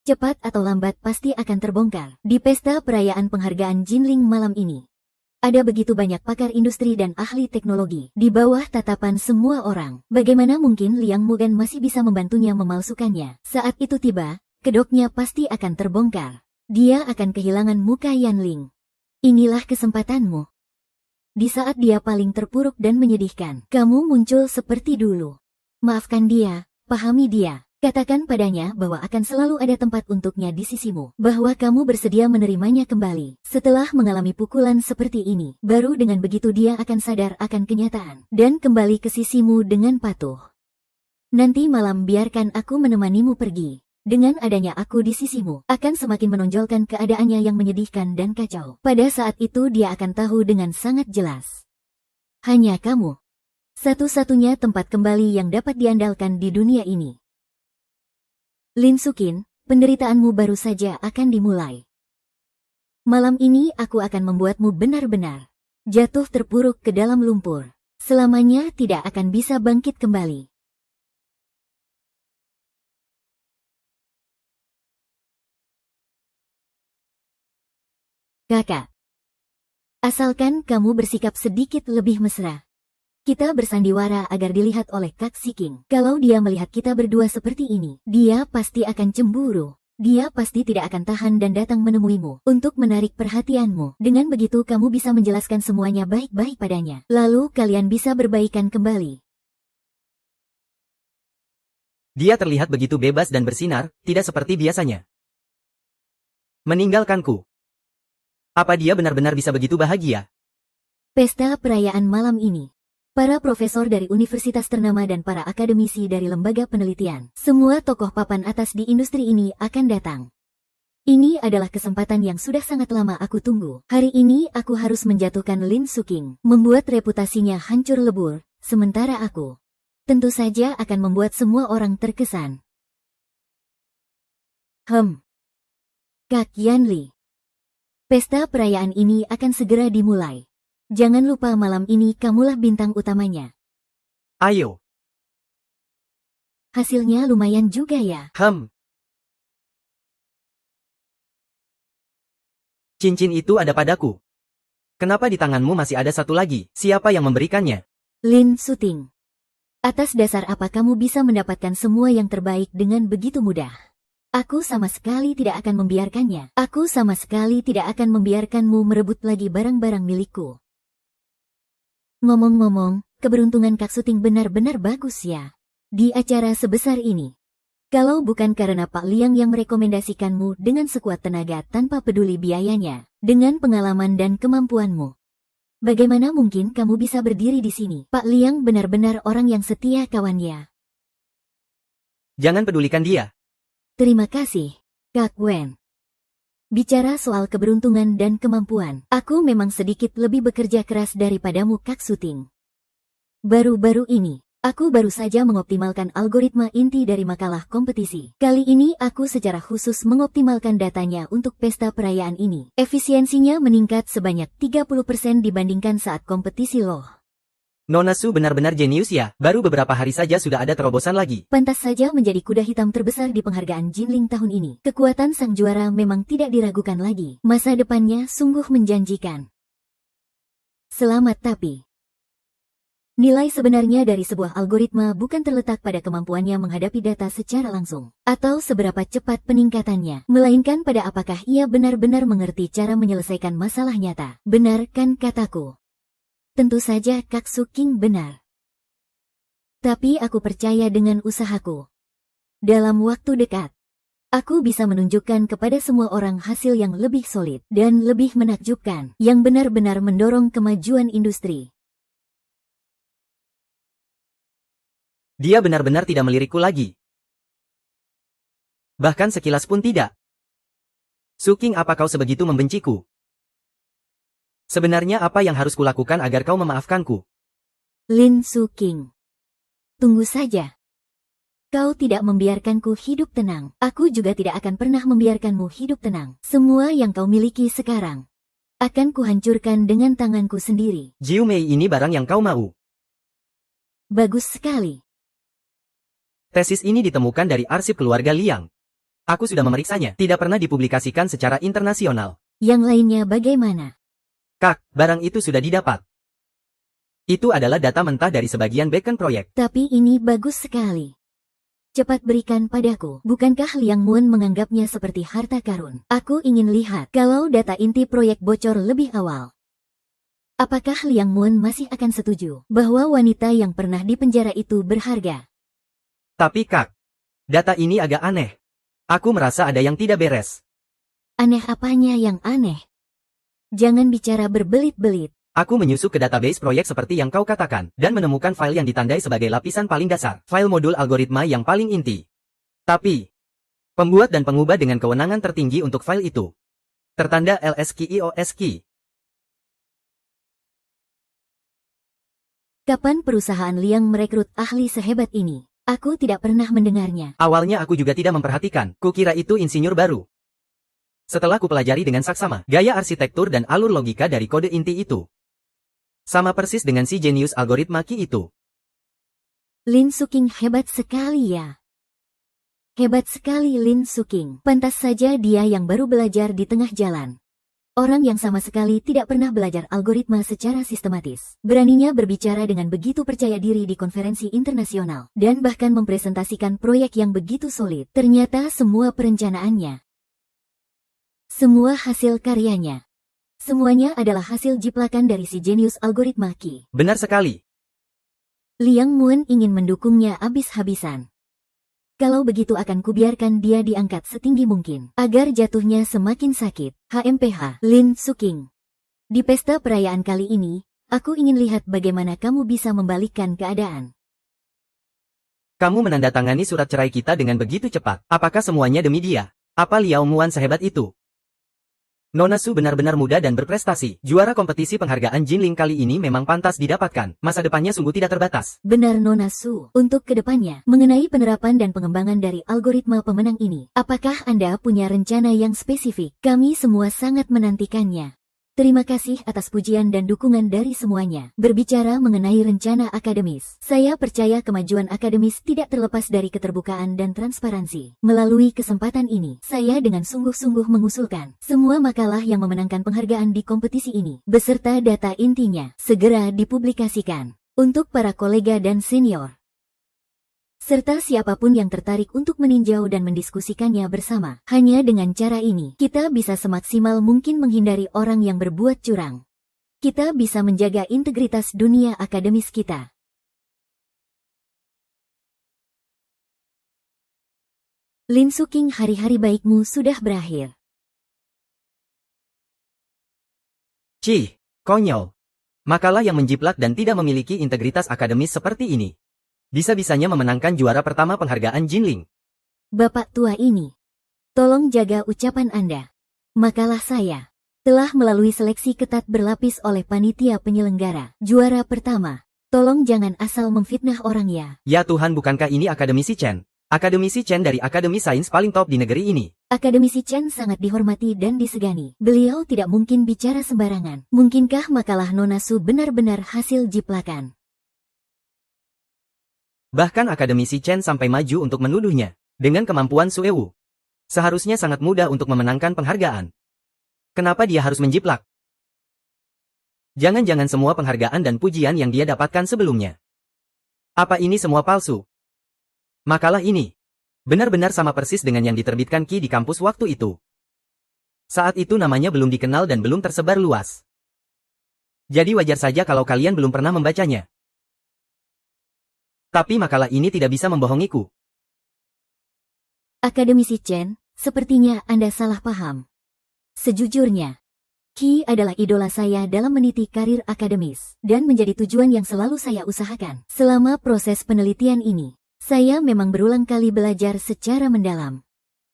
Cepat atau lambat pasti akan terbongkar. Di pesta perayaan penghargaan Jinling malam ini, ada begitu banyak pakar industri dan ahli teknologi di bawah tatapan semua orang. Bagaimana mungkin Liang Mugen masih bisa membantunya memalsukannya? Saat itu tiba, kedoknya pasti akan terbongkar. Dia akan kehilangan muka Yanling. Inilah kesempatanmu. Di saat dia paling terpuruk dan menyedihkan, kamu muncul seperti dulu. Maafkan dia, pahami dia. Katakan padanya bahwa akan selalu ada tempat untuknya di sisimu, bahwa kamu bersedia menerimanya kembali. Setelah mengalami pukulan seperti ini, baru dengan begitu dia akan sadar akan kenyataan, dan kembali ke sisimu dengan patuh. Nanti malam biarkan aku menemanimu pergi. Dengan adanya aku di sisimu, akan semakin menonjolkan keadaannya yang menyedihkan dan kacau. Pada saat itu dia akan tahu dengan sangat jelas. Hanya kamu, satu-satunya tempat kembali yang dapat diandalkan di dunia ini. Lin Sukin, penderitaanmu baru saja akan dimulai. Malam ini aku akan membuatmu benar-benar jatuh terpuruk ke dalam lumpur. Selamanya tidak akan bisa bangkit kembali. Kakak, asalkan kamu bersikap sedikit lebih mesra. Kita bersandiwara agar dilihat oleh Kak Siking. Kalau dia melihat kita berdua seperti ini, dia pasti akan cemburu. Dia pasti tidak akan tahan dan datang menemuimu untuk menarik perhatianmu. Dengan begitu kamu bisa menjelaskan semuanya baik-baik padanya. Lalu kalian bisa berbaikan kembali. Dia terlihat begitu bebas dan bersinar, tidak seperti biasanya. Meninggalkanku. Apa dia benar-benar bisa begitu bahagia? Pesta perayaan malam ini. Para profesor dari universitas ternama dan para akademisi dari lembaga penelitian, semua tokoh papan atas di industri ini akan datang. Ini adalah kesempatan yang sudah sangat lama aku tunggu. Hari ini aku harus menjatuhkan Lin Suking, membuat reputasinya hancur lebur, sementara aku tentu saja akan membuat semua orang terkesan. Kak Yanli. Pesta perayaan ini akan segera dimulai. Jangan lupa malam ini kamulah bintang utamanya. Ayo. Hasilnya lumayan juga ya. Cincin itu ada padaku. Kenapa di tanganmu masih ada satu lagi? Siapa yang memberikannya? Lin Suting. Atas dasar apa kamu bisa mendapatkan semua yang terbaik dengan begitu mudah? Aku sama sekali tidak akan membiarkannya. Aku sama sekali tidak akan membiarkanmu merebut lagi barang-barang milikku. Ngomong-ngomong, keberuntungan Kak Suting benar-benar bagus ya. Di acara sebesar ini. Kalau bukan karena Pak Liang yang merekomendasikanmu dengan sekuat tenaga tanpa peduli biayanya, dengan pengalaman dan kemampuanmu, bagaimana mungkin kamu bisa berdiri di sini? Pak Liang benar-benar orang yang setia kawannya. Jangan pedulikan dia. Terima kasih, Kak Wen. Bicara soal keberuntungan dan kemampuan, aku memang sedikit lebih bekerja keras daripadamu Kak Suting. Baru-baru ini, aku baru saja mengoptimalkan algoritma inti dari makalah kompetisi. Kali ini aku secara khusus mengoptimalkan datanya untuk pesta perayaan ini. Efisiensinya meningkat sebanyak 30% dibandingkan saat kompetisi loh. Nona Su benar-benar jenius ya, baru beberapa hari saja sudah ada terobosan lagi. Pantas saja menjadi kuda hitam terbesar di penghargaan Jinling tahun ini. Kekuatan sang juara memang tidak diragukan lagi. Masa depannya sungguh menjanjikan. Selamat tapi Nilai sebenarnya dari sebuah algoritma bukan terletak pada kemampuannya menghadapi data secara langsung, atau seberapa cepat peningkatannya, melainkan pada apakah ia benar-benar mengerti cara menyelesaikan masalah nyata. Benar kan kataku? Tentu saja Kak Suking benar. Tapi aku percaya dengan usahaku. Dalam waktu dekat, aku bisa menunjukkan kepada semua orang hasil yang lebih solid dan lebih menakjubkan, yang benar-benar mendorong kemajuan industri. Dia benar-benar tidak melirikku lagi. Bahkan sekilas pun tidak. Suking, apa kau sebegitu membenciku? Sebenarnya apa yang harus kulakukan agar kau memaafkanku? Lin Suking. Tunggu saja. Kau tidak membiarkanku hidup tenang. Aku juga tidak akan pernah membiarkanmu hidup tenang. Semua yang kau miliki sekarang akan kuhancurkan dengan tanganku sendiri. Jiu Mei ini barang yang kau mau. Bagus sekali. Tesis ini ditemukan dari arsip keluarga Liang. Aku sudah memeriksanya. Tidak pernah dipublikasikan secara internasional. Yang lainnya bagaimana? Kak, barang itu sudah didapat. Itu adalah data mentah dari sebagian backend proyek. Tapi ini bagus sekali. Cepat berikan padaku. Bukankah Liang Moon menganggapnya seperti harta karun? Aku ingin lihat kalau data inti proyek bocor lebih awal. Apakah Liang Moon masih akan setuju bahwa wanita yang pernah dipenjara itu berharga? Tapi Kak, data ini agak aneh. Aku merasa ada yang tidak beres. Aneh apanya yang aneh? Jangan bicara berbelit-belit. Aku menyusup ke database proyek seperti yang kau katakan, dan menemukan file yang ditandai sebagai lapisan paling dasar, file modul algoritma yang paling inti. Tapi, pembuat dan pengubah dengan kewenangan tertinggi untuk file itu. Tertanda LSKIOSK. Kapan perusahaan Liang merekrut ahli sehebat ini? Aku tidak pernah mendengarnya. Awalnya aku juga tidak memperhatikan, kukira itu insinyur baru. Setelah kupelajari dengan saksama, gaya arsitektur dan alur logika dari kode inti itu. Sama persis dengan si jenius algoritma Qi itu. Lin Suking hebat sekali ya. Hebat sekali Lin Suking. Pantas saja dia yang baru belajar di tengah jalan. Orang yang sama sekali tidak pernah belajar algoritma secara sistematis. Beraninya berbicara dengan begitu percaya diri di konferensi internasional. Dan bahkan mempresentasikan proyek yang begitu solid. Ternyata semua perencanaannya, semua hasil karyanya, semuanya adalah hasil jiplakan dari si jenius algoritma Qi. Benar sekali. Liang Moon ingin mendukungnya habis-habisan. Kalau begitu akan kubiarkan dia diangkat setinggi mungkin, agar jatuhnya semakin sakit. HMPH, Lin Suking. Di pesta perayaan kali ini, aku ingin lihat bagaimana kamu bisa membalikkan keadaan. Kamu menandatangani surat cerai kita dengan begitu cepat. Apakah semuanya demi dia? Apa Liao Muan sehebat itu? Nona Su benar-benar muda dan berprestasi. Juara kompetisi penghargaan Jinling kali ini memang pantas didapatkan. Masa depannya sungguh tidak terbatas. Benar Nona Su. Untuk kedepannya, mengenai penerapan dan pengembangan dari algoritma pemenang ini, apakah Anda punya rencana yang spesifik? Kami semua sangat menantikannya. Terima kasih atas pujian dan dukungan dari semuanya. Berbicara mengenai rencana akademis, saya percaya kemajuan akademis tidak terlepas dari keterbukaan dan transparansi. Melalui kesempatan ini, saya dengan sungguh-sungguh mengusulkan semua makalah yang memenangkan penghargaan di kompetisi ini, beserta data intinya, segera dipublikasikan untuk para kolega dan senior, serta siapapun yang tertarik untuk meninjau dan mendiskusikannya bersama. Hanya dengan cara ini, kita bisa semaksimal mungkin menghindari orang yang berbuat curang. Kita bisa menjaga integritas dunia akademis kita. Lin Suking, hari-hari baikmu sudah berakhir. Cih, konyol. Makalah yang menjiplak dan tidak memiliki integritas akademis seperti ini. Bisa-bisanya memenangkan juara pertama penghargaan Jinling. Bapak tua ini, tolong jaga ucapan Anda. Makalah saya telah melalui seleksi ketat berlapis oleh panitia penyelenggara. Juara pertama, tolong jangan asal memfitnah orang ya. Ya Tuhan, bukankah ini Akademisi Chen? Akademisi Chen dari Akademi Sains paling top di negeri ini. Akademisi Chen sangat dihormati dan disegani. Beliau tidak mungkin bicara sembarangan. Mungkinkah makalah Nona Su benar-benar hasil jiplakan? Bahkan Akademisi Chen sampai maju untuk menuduhnya. Dengan kemampuan Suewu, seharusnya sangat mudah untuk memenangkan penghargaan. Kenapa dia harus menjiplak? Jangan-jangan semua penghargaan dan pujian yang dia dapatkan sebelumnya. Apa ini semua palsu? Makalah ini benar-benar sama persis dengan yang diterbitkan Qi di kampus waktu itu. Saat itu namanya belum dikenal dan belum tersebar luas. Jadi wajar saja kalau kalian belum pernah membacanya. Tapi makalah ini tidak bisa membohongiku. Akademisi Chen, sepertinya Anda salah paham. Sejujurnya, Qi adalah idola saya dalam meniti karir akademis, dan menjadi tujuan yang selalu saya usahakan. Selama proses penelitian ini, saya memang berulang kali belajar secara mendalam,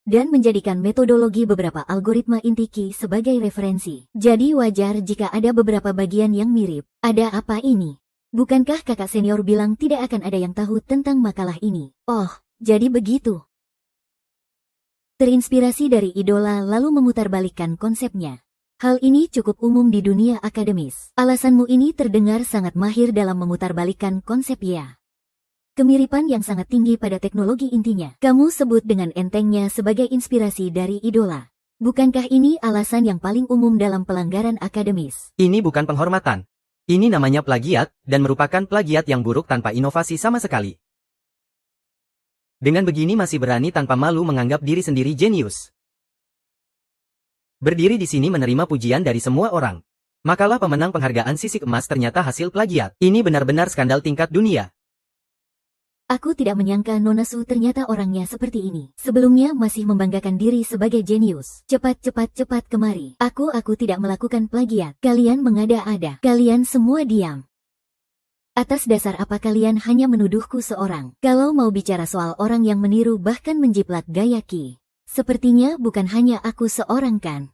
dan menjadikan metodologi beberapa algoritma inti Qi sebagai referensi. Jadi wajar jika ada beberapa bagian yang mirip. Ada apa ini? Bukankah kakak senior bilang tidak akan ada yang tahu tentang makalah ini? Oh, jadi begitu. Terinspirasi dari idola lalu memutarbalikkan konsepnya. Hal ini cukup umum di dunia akademis. Alasanmu ini terdengar sangat mahir dalam memutarbalikkan konsep ya. Kemiripan yang sangat tinggi pada teknologi intinya. Kamu sebut dengan entengnya sebagai inspirasi dari idola. Bukankah ini alasan yang paling umum dalam pelanggaran akademis? Ini bukan penghormatan. Ini namanya plagiat, dan merupakan plagiat yang buruk tanpa inovasi sama sekali. Dengan begini masih berani tanpa malu menganggap diri sendiri jenius. Berdiri di sini menerima pujian dari semua orang. Makalah pemenang penghargaan sisik emas ternyata hasil plagiat. Ini benar-benar skandal tingkat dunia. Aku tidak menyangka Nona Su ternyata orangnya seperti ini. Sebelumnya masih membanggakan diri sebagai jenius. Cepat kemari. Aku tidak melakukan plagiat. Kalian mengada-ada. Kalian semua diam. Atas dasar apa kalian hanya menuduhku seorang? Kalau mau bicara soal orang yang meniru bahkan menjiplak gaya Qi, sepertinya bukan hanya aku seorang kan?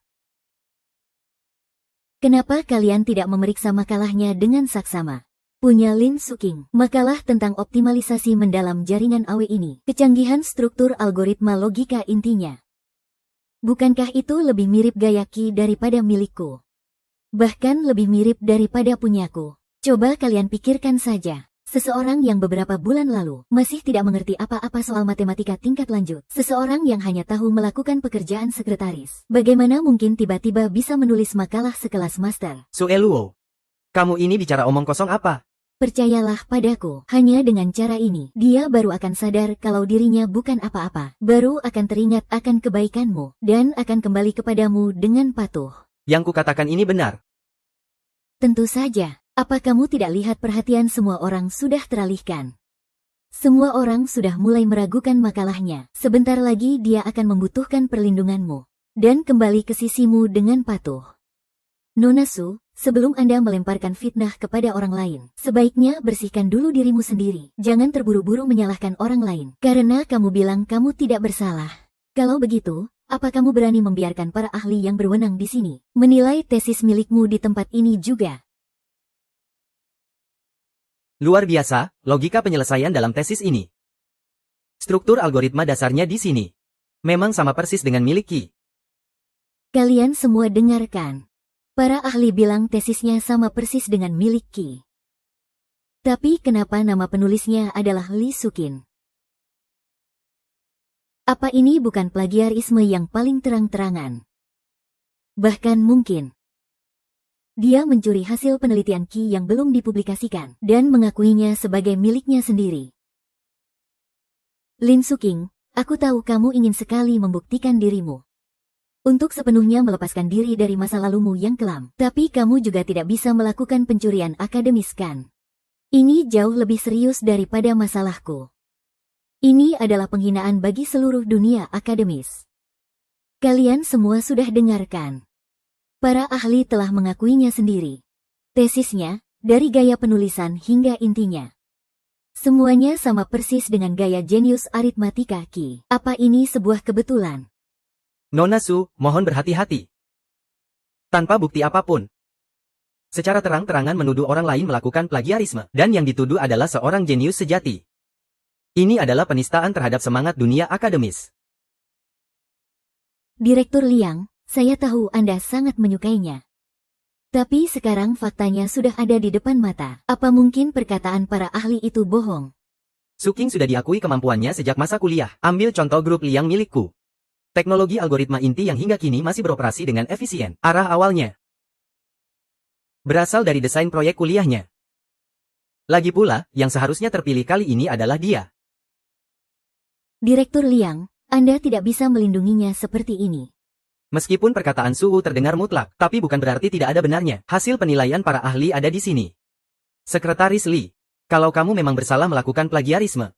Kenapa kalian tidak memeriksa makalahnya dengan saksama? Punya Lin Suking, makalah tentang optimalisasi mendalam jaringan AW ini, kecanggihan struktur algoritma logika intinya. Bukankah itu lebih mirip gaya Qi daripada milikku? Bahkan lebih mirip daripada punyaku. Coba kalian pikirkan saja. Seseorang yang beberapa bulan lalu masih tidak mengerti apa-apa soal matematika tingkat lanjut. Seseorang yang hanya tahu melakukan pekerjaan sekretaris. Bagaimana mungkin tiba-tiba bisa menulis makalah sekelas master? Su Eluo, kamu ini bicara omong kosong apa? Percayalah padaku, hanya dengan cara ini, dia baru akan sadar kalau dirinya bukan apa-apa. Baru akan teringat akan kebaikanmu, dan akan kembali kepadamu dengan patuh. Yang kukatakan ini benar. Tentu saja. Apa kamu tidak lihat perhatian semua orang sudah teralihkan? Semua orang sudah mulai meragukan makalahnya. Sebentar lagi dia akan membutuhkan perlindunganmu. Dan kembali ke sisimu dengan patuh. Nona Su, sebelum Anda melemparkan fitnah kepada orang lain, sebaiknya bersihkan dulu dirimu sendiri. Jangan terburu-buru menyalahkan orang lain. Karena kamu bilang kamu tidak bersalah. Kalau begitu, apa kamu berani membiarkan para ahli yang berwenang di sini menilai tesis milikmu di tempat ini juga? Luar biasa, logika penyelesaian dalam tesis ini. Struktur algoritma dasarnya di sini. Memang sama persis dengan milik Qi. Kalian semua dengarkan. Para ahli bilang tesisnya sama persis dengan milik Qi. Tapi kenapa nama penulisnya adalah Li Sukin? Apa ini bukan plagiarisme yang paling terang-terangan? Bahkan mungkin dia mencuri hasil penelitian Qi yang belum dipublikasikan dan mengakuinya sebagai miliknya sendiri. Lin Suking, aku tahu kamu ingin sekali membuktikan dirimu untuk sepenuhnya melepaskan diri dari masa lalumu yang kelam. Tapi kamu juga tidak bisa melakukan pencurian akademis kan? Ini jauh lebih serius daripada masalahku. Ini adalah penghinaan bagi seluruh dunia akademis. Kalian semua sudah dengarkan. Para ahli telah mengakuinya sendiri. Tesisnya, dari gaya penulisan hingga intinya. Semuanya sama persis dengan gaya jenius aritmatika Qi. Apa ini sebuah kebetulan? Nona Su, mohon berhati-hati. Tanpa bukti apapun. Secara terang-terangan menuduh orang lain melakukan plagiarisme. Dan yang dituduh adalah seorang jenius sejati. Ini adalah penistaan terhadap semangat dunia akademis. Direktur Liang, saya tahu Anda sangat menyukainya. Tapi sekarang faktanya sudah ada di depan mata. Apa mungkin perkataan para ahli itu bohong? Suking sudah diakui kemampuannya sejak masa kuliah. Ambil contoh grup Liang milikku. Teknologi algoritma inti yang hingga kini masih beroperasi dengan efisien. Arah awalnya Berasal dari desain proyek kuliahnya. Lagi pula, yang seharusnya terpilih kali ini adalah dia. Direktur Liang, Anda tidak bisa melindunginya seperti ini. Meskipun perkataan Suhu terdengar mutlak, tapi bukan berarti tidak ada benarnya. Hasil penilaian para ahli ada di sini. Sekretaris Li, kalau kamu memang bersalah melakukan plagiarisme,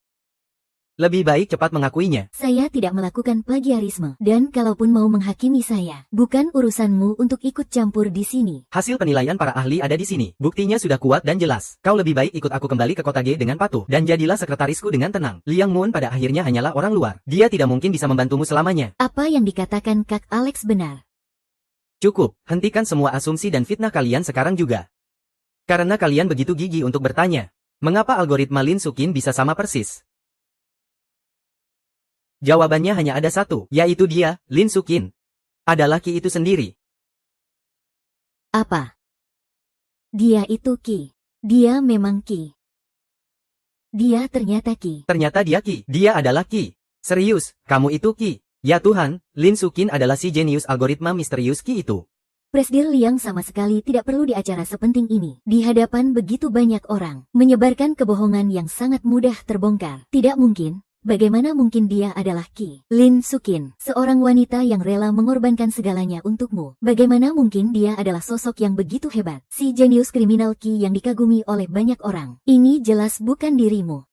lebih baik cepat mengakuinya. Saya tidak melakukan plagiarisme, dan kalaupun mau menghakimi saya, bukan urusanmu untuk ikut campur di sini. Hasil penilaian para ahli ada di sini. Buktinya sudah kuat dan jelas. Kau lebih baik ikut aku kembali ke kota G dengan patuh, dan jadilah sekretarisku dengan tenang. Liang Moon pada akhirnya hanyalah orang luar. Dia tidak mungkin bisa membantumu selamanya. Apa yang dikatakan Kak Alex benar. Cukup, hentikan semua asumsi dan fitnah kalian sekarang juga. Karena kalian begitu gigih untuk bertanya, mengapa algoritma Lin Sukin bisa sama persis? Jawabannya hanya ada satu, yaitu dia, Lin Sukin. Adalah Qi itu sendiri. Apa? Dia itu Qi. Dia memang Qi. Dia ternyata Qi. Ternyata dia Qi. Dia adalah Qi. Serius, kamu itu Qi. Ya Tuhan, Lin Sukin adalah si jenius algoritma misterius Qi itu. Presdir Liang sama sekali tidak perlu di acara sepenting ini. Di hadapan begitu banyak orang, menyebarkan kebohongan yang sangat mudah terbongkar. Tidak mungkin. Bagaimana mungkin dia adalah Qi? Lin Sukin, seorang wanita yang rela mengorbankan segalanya untukmu. Bagaimana mungkin dia adalah sosok yang begitu hebat? Si jenius kriminal Qi yang dikagumi oleh banyak orang. Ini jelas bukan dirimu.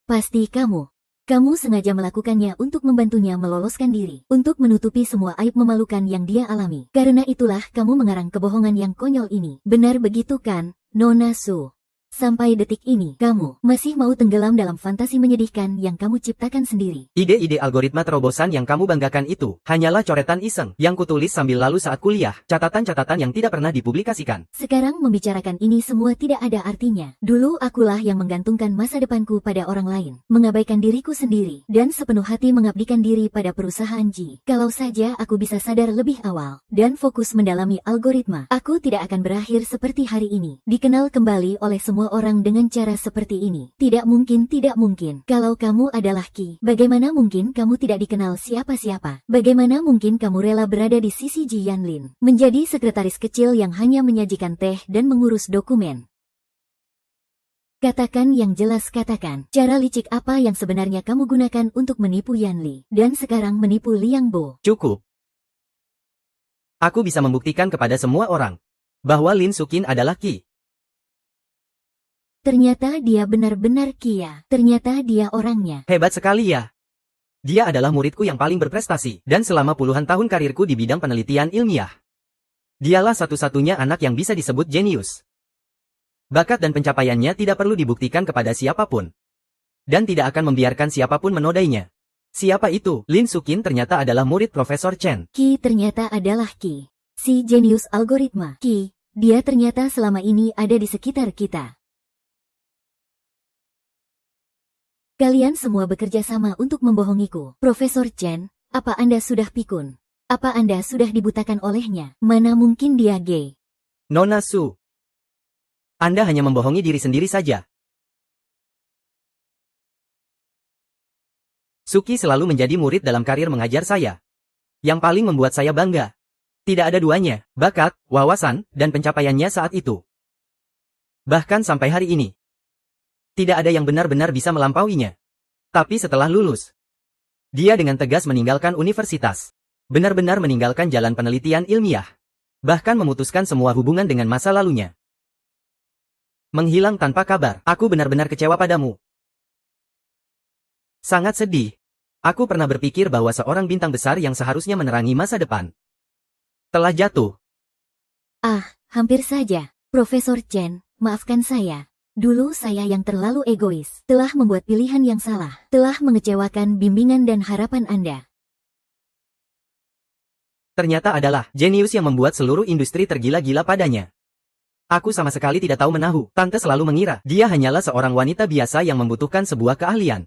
Pasti kamu. Kamu sengaja melakukannya untuk membantunya meloloskan diri, untuk menutupi semua aib memalukan yang dia alami. Karena itulah kamu mengarang kebohongan yang konyol ini. Benar begitu kan, Nona Su? Sampai detik ini, kamu masih mau tenggelam dalam fantasi menyedihkan yang kamu ciptakan sendiri. Ide-ide algoritma terobosan yang kamu banggakan itu, hanyalah coretan iseng, yang kutulis sambil lalu saat kuliah, catatan-catatan yang tidak pernah dipublikasikan. Sekarang membicarakan ini semua tidak ada artinya. Dulu akulah yang menggantungkan masa depanku pada orang lain, mengabaikan diriku sendiri, dan sepenuh hati mengabdikan diri pada perusahaan Ji. Kalau saja aku bisa sadar lebih awal, dan fokus mendalami algoritma, aku tidak akan berakhir seperti hari ini, dikenal kembali oleh semua orang dengan cara seperti ini. Tidak mungkin, tidak mungkin. Kalau kamu adalah Qi, bagaimana mungkin kamu tidak dikenal siapa-siapa? Bagaimana mungkin kamu rela berada di sisi Ji Yanlin, menjadi sekretaris kecil yang hanya menyajikan teh dan mengurus dokumen? Katakan yang jelas, katakan. Cara licik apa yang sebenarnya kamu gunakan untuk menipu Yanli, dan sekarang menipu Liang Bo? Cukup. Aku bisa membuktikan kepada semua orang bahwa Lin Sukin adalah Qi. Ternyata dia benar-benar Qi ya. Ternyata dia orangnya. Hebat sekali ya. Dia adalah muridku yang paling berprestasi, dan selama puluhan tahun karirku di bidang penelitian ilmiah. Dialah satu-satunya anak yang bisa disebut jenius. Bakat dan pencapaiannya tidak perlu dibuktikan kepada siapapun. Dan tidak akan membiarkan siapapun menodainya. Siapa itu? Lin Sukin ternyata adalah murid Profesor Chen. Qi ternyata adalah Qi. Si jenius algoritma. Qi, dia ternyata selama ini ada di sekitar kita. Kalian semua bekerja sama untuk membohongiku. Profesor Chen, apa Anda sudah pikun? Apa Anda sudah dibutakan olehnya? Mana mungkin dia gay? Nona Su. Anda hanya membohongi diri sendiri saja. Suki selalu menjadi murid dalam karir mengajar saya. Yang paling membuat saya bangga. Tidak ada duanya, bakat, wawasan, dan pencapaiannya saat itu. Bahkan sampai hari ini. Tidak ada yang benar-benar bisa melampauinya. Tapi setelah lulus, dia dengan tegas meninggalkan universitas. Benar-benar meninggalkan jalan penelitian ilmiah. Bahkan memutuskan semua hubungan dengan masa lalunya. Menghilang tanpa kabar. Aku benar-benar kecewa padamu. Sangat sedih. Aku pernah berpikir bahwa seorang bintang besar yang seharusnya menerangi masa depan telah jatuh. Ah, hampir saja. Profesor Chen, maafkan saya. Dulu saya yang terlalu egois, telah membuat pilihan yang salah, telah mengecewakan bimbingan dan harapan Anda. Ternyata adalah jenius yang membuat seluruh industri tergila-gila padanya. Aku sama sekali tidak tahu menahu. Tante selalu mengira dia hanyalah seorang wanita biasa yang membutuhkan sebuah keahlian.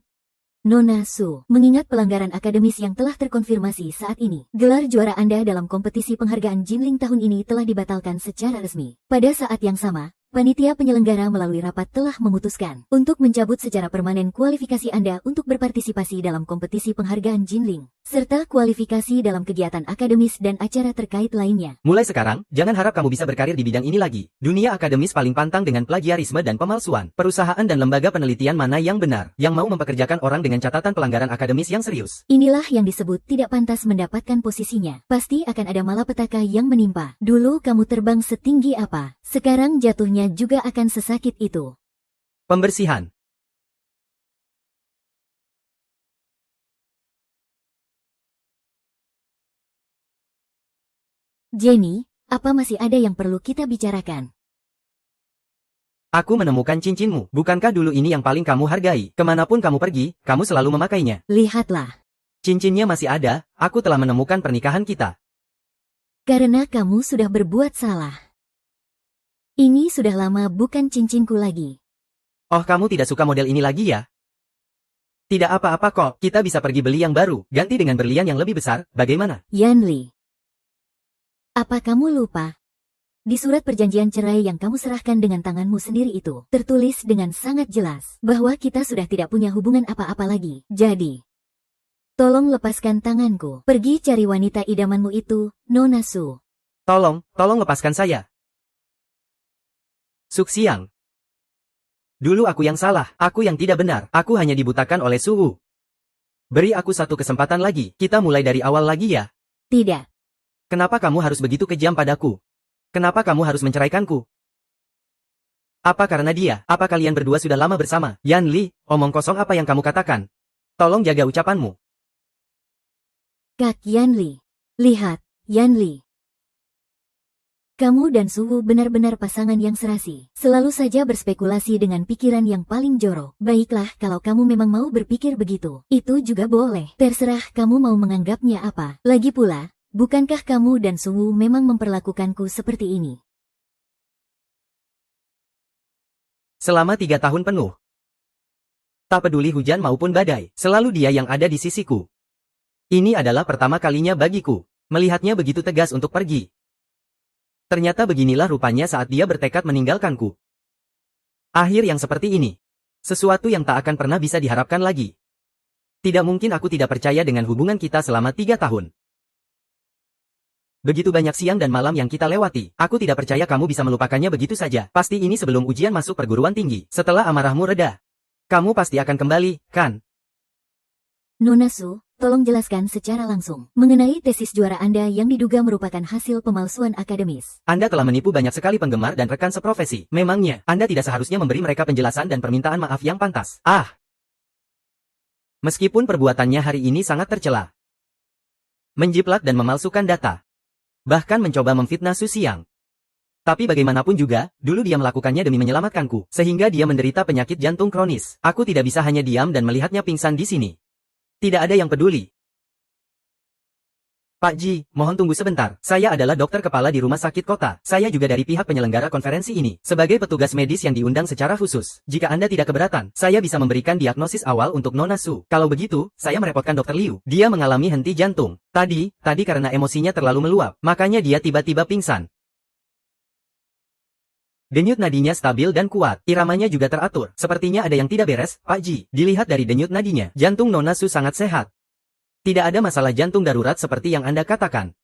Nona Su, mengingat pelanggaran akademis yang telah terkonfirmasi saat ini, gelar juara Anda dalam kompetisi penghargaan Jinling tahun ini telah dibatalkan secara resmi. Pada saat yang sama, Panitia penyelenggara melalui rapat telah memutuskan untuk mencabut secara permanen kualifikasi Anda untuk berpartisipasi dalam kompetisi penghargaan Jinling, serta kualifikasi dalam kegiatan akademis dan acara terkait lainnya. Mulai sekarang, jangan harap kamu bisa berkarir di bidang ini lagi. Dunia akademis paling pantang dengan plagiarisme dan pemalsuan. Perusahaan dan lembaga penelitian mana yang benar, yang mau mempekerjakan orang dengan catatan pelanggaran akademis yang serius. Inilah yang disebut tidak pantas mendapatkan posisinya. Pasti akan ada malapetaka yang menimpa. Dulu kamu terbang setinggi apa, sekarang jatuhnya juga akan sesakit itu. Pembersihan. Jenny, apa masih ada yang perlu kita bicarakan? Aku menemukan cincinmu. Bukankah dulu ini yang paling kamu hargai? Kemanapun kamu pergi, kamu selalu memakainya. Lihatlah. Cincinnya masih ada, aku telah menemukan pernikahan kita. Karena kamu sudah berbuat salah. Ini sudah lama bukan cincinku lagi. Oh, kamu tidak suka model ini lagi ya? Tidak apa-apa kok, kita bisa pergi beli yang baru, ganti dengan berlian yang lebih besar, bagaimana? Yanli. Apa kamu lupa? Di surat perjanjian cerai yang kamu serahkan dengan tanganmu sendiri itu, tertulis dengan sangat jelas bahwa kita sudah tidak punya hubungan apa-apa lagi. Jadi, tolong lepaskan tanganku. Pergi cari wanita idamanmu itu, Nona Su. Tolong lepaskan saya. Suksiang. Dulu aku yang salah, aku yang tidak benar, aku hanya dibutakan oleh Suhu. Beri aku satu kesempatan lagi, kita mulai dari awal lagi ya. Tidak. Kenapa kamu harus begitu kejam padaku? Kenapa kamu harus menceraikanku? Apa karena dia? Apa kalian berdua sudah lama bersama? Yanli, omong kosong apa yang kamu katakan? Tolong jaga ucapanmu. Kak Yanli. Lihat, Yanli. Kamu dan Suhu benar-benar pasangan yang serasi. Selalu saja berspekulasi dengan pikiran yang paling jorok. Baiklah, kalau kamu memang mau berpikir begitu, itu juga boleh. Terserah kamu mau menganggapnya apa. Lagi pula, bukankah kamu dan Suhu memang memperlakukanku seperti ini? Selama 3 tahun penuh. Tak peduli hujan maupun badai, selalu dia yang ada di sisiku. Ini adalah pertama kalinya bagiku, melihatnya begitu tegas untuk pergi. Ternyata beginilah rupanya saat dia bertekad meninggalkanku. Akhir yang seperti ini. Sesuatu yang tak akan pernah bisa diharapkan lagi. Tidak mungkin aku tidak percaya dengan hubungan kita selama 3 tahun. Begitu banyak siang dan malam yang kita lewati. Aku tidak percaya kamu bisa melupakannya begitu saja. Pasti ini sebelum ujian masuk perguruan tinggi. Setelah amarahmu reda. Kamu pasti akan kembali, kan? Nona Su, tolong jelaskan secara langsung mengenai tesis juara Anda yang diduga merupakan hasil pemalsuan akademis. Anda telah menipu banyak sekali penggemar dan rekan seprofesi. Memangnya, Anda tidak seharusnya memberi mereka penjelasan dan permintaan maaf yang pantas. Meskipun perbuatannya hari ini sangat tercela. Menjiplak dan memalsukan data. Bahkan mencoba memfitnah Susiang. Tapi bagaimanapun juga, dulu dia melakukannya demi menyelamatkanku, sehingga dia menderita penyakit jantung kronis. Aku tidak bisa hanya diam dan melihatnya pingsan di sini. Tidak ada yang peduli. Pak Ji, mohon tunggu sebentar. Saya adalah dokter kepala di rumah sakit kota. Saya juga dari pihak penyelenggara konferensi ini. Sebagai petugas medis yang diundang secara khusus. Jika Anda tidak keberatan, saya bisa memberikan diagnosis awal untuk Nona Su. Kalau begitu, saya merepotkan Dokter Liu. Dia mengalami henti jantung. Tadi karena emosinya terlalu meluap, makanya dia tiba-tiba pingsan. Denyut nadinya stabil dan kuat, iramanya juga teratur. Sepertinya ada yang tidak beres, Pak Ji. Dilihat dari denyut nadinya, jantung Nona Su sangat sehat. Tidak ada masalah jantung darurat seperti yang Anda katakan.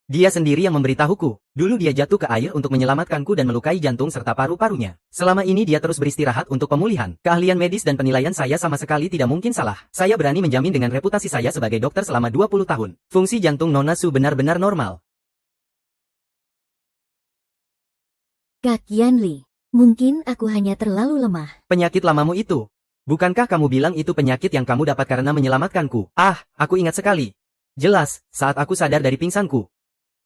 Dia sendiri yang memberitahuku. Dulu dia jatuh ke air untuk menyelamatkanku dan melukai jantung serta paru-parunya. Selama ini dia terus beristirahat untuk pemulihan. Keahlian medis dan penilaian saya sama sekali tidak mungkin salah. Saya berani menjamin dengan reputasi saya sebagai dokter selama 20 tahun. Fungsi jantung Nona Su benar-benar normal. Kak Yanli, mungkin aku hanya terlalu lemah. Penyakit lamamu itu. Bukankah kamu bilang itu penyakit yang kamu dapat karena menyelamatkanku? Aku ingat sekali. Jelas, saat aku sadar dari pingsanku.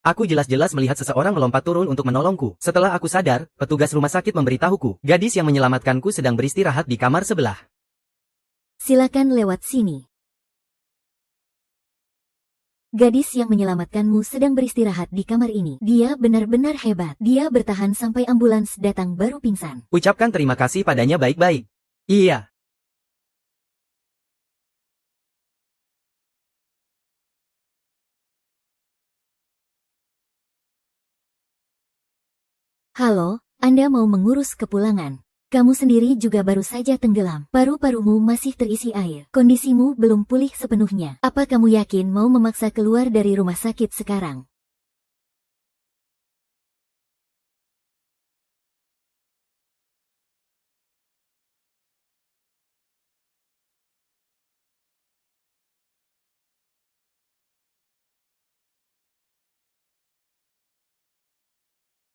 Aku jelas-jelas melihat seseorang melompat turun untuk menolongku. Setelah aku sadar, petugas rumah sakit memberitahuku, gadis yang menyelamatkanku sedang beristirahat di kamar sebelah. Silakan lewat sini. Gadis yang menyelamatkanmu sedang beristirahat di kamar ini. Dia benar-benar hebat. Dia bertahan sampai ambulans datang baru pingsan. Ucapkan terima kasih padanya baik-baik. Iya. Halo, Anda mau mengurus kepulangan. Kamu sendiri juga baru saja tenggelam. Paru-parumu masih terisi air. Kondisimu belum pulih sepenuhnya. Apa kamu yakin mau memaksa keluar dari rumah sakit sekarang?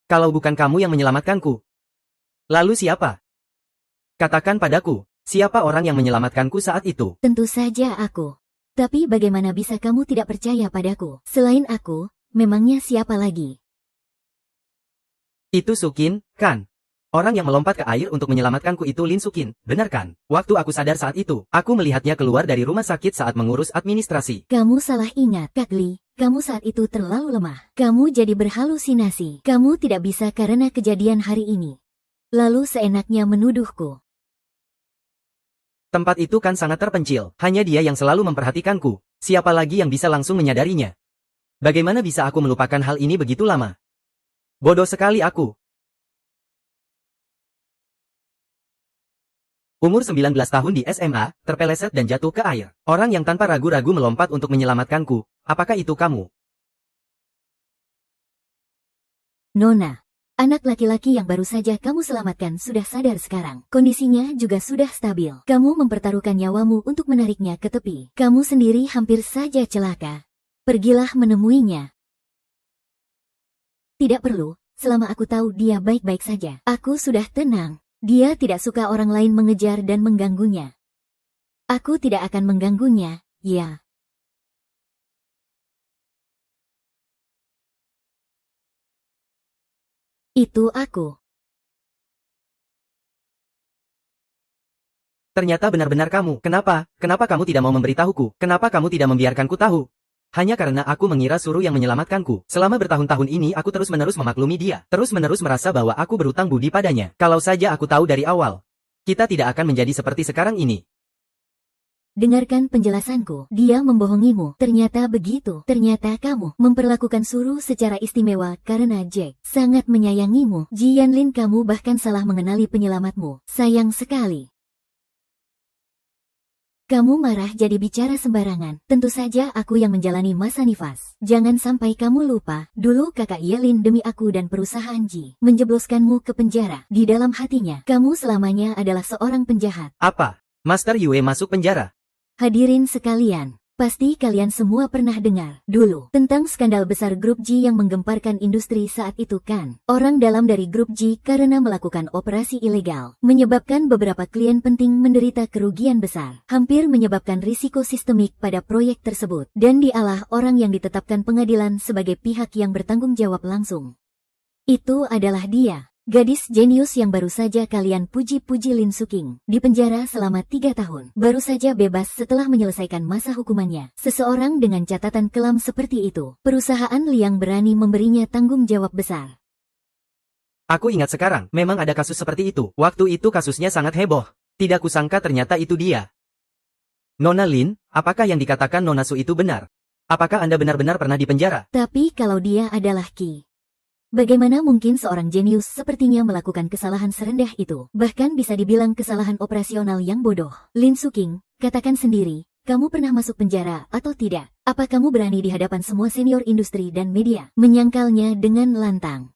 Kalau bukan kamu yang menyelamatkanku, lalu siapa? Katakan padaku, siapa orang yang menyelamatkanku saat itu? Tentu saja aku. Tapi bagaimana bisa kamu tidak percaya padaku? Selain aku, memangnya siapa lagi? Itu Sukin, kan? Orang yang melompat ke air untuk menyelamatkanku itu Lin Sukin, benar kan? Waktu aku sadar saat itu, aku melihatnya keluar dari rumah sakit saat mengurus administrasi. Kamu salah ingat, Kak Li. Kamu saat itu terlalu lemah. Kamu jadi berhalusinasi. Kamu tidak bisa karena kejadian hari ini. Lalu seenaknya menuduhku. Tempat itu kan sangat terpencil, hanya dia yang selalu memperhatikanku. Siapa lagi yang bisa langsung menyadarinya? Bagaimana bisa aku melupakan hal ini begitu lama? Bodoh sekali aku. Umur 19 tahun di SMA, terpeleset dan jatuh ke air. Orang yang tanpa ragu-ragu melompat untuk menyelamatkanku. Apakah itu kamu? Nona. Anak laki-laki yang baru saja kamu selamatkan sudah sadar sekarang. Kondisinya juga sudah stabil. Kamu mempertaruhkan nyawamu untuk menariknya ke tepi. Kamu sendiri hampir saja celaka. Pergilah menemuinya. Tidak perlu, selama aku tahu dia baik-baik saja. Aku sudah tenang. Dia tidak suka orang lain mengejar dan mengganggunya. Aku tidak akan mengganggunya, ya. Itu aku. Ternyata benar-benar kamu. Kenapa? Kenapa kamu tidak mau memberitahuku? Kenapa kamu tidak membiarkanku tahu? Hanya karena aku mengira Suruh yang menyelamatkanku. Selama bertahun-tahun ini aku terus-menerus memaklumi dia. Terus-menerus merasa bahwa aku berutang budi padanya. Kalau saja aku tahu dari awal, kita tidak akan menjadi seperti sekarang ini. Dengarkan penjelasanku. Dia membohongimu. Ternyata begitu. Ternyata kamu memperlakukan Suruh secara istimewa karena Jack sangat menyayangimu. Jianlin, kamu bahkan salah mengenali penyelamatmu. Sayang sekali. Kamu marah jadi bicara sembarangan. Tentu saja aku yang menjalani masa nifas. Jangan sampai kamu lupa, dulu kakak Yelin demi aku dan perusahaan Ji menjebloskanmu ke penjara. Di dalam hatinya, kamu selamanya adalah seorang penjahat. Apa? Master Yue masuk penjara? Hadirin sekalian, pasti kalian semua pernah dengar dulu tentang skandal besar grup Ji yang menggemparkan industri saat itu kan? Orang dalam dari grup Ji karena melakukan operasi ilegal, menyebabkan beberapa klien penting menderita kerugian besar, hampir menyebabkan risiko sistemik pada proyek tersebut. Dan dialah orang yang ditetapkan pengadilan sebagai pihak yang bertanggung jawab langsung. Itu adalah dia. Gadis jenius yang baru saja kalian puji-puji, Lin Suking, di penjara selama 3 tahun. Baru saja bebas setelah menyelesaikan masa hukumannya. Seseorang dengan catatan kelam seperti itu, perusahaan Liang berani memberinya tanggung jawab besar. Aku ingat sekarang, memang ada kasus seperti itu. Waktu itu kasusnya sangat heboh. Tidak kusangka ternyata itu dia. Nona Lin, apakah yang dikatakan Nona Su itu benar? Apakah Anda benar-benar pernah di penjara? Tapi kalau dia adalah Qi, bagaimana mungkin seorang jenius sepertinya melakukan kesalahan serendah itu? Bahkan bisa dibilang kesalahan operasional yang bodoh. Lin Suking, katakan sendiri, kamu pernah masuk penjara atau tidak? Apa kamu berani di hadapan semua senior industri dan media menyangkalnya dengan lantang?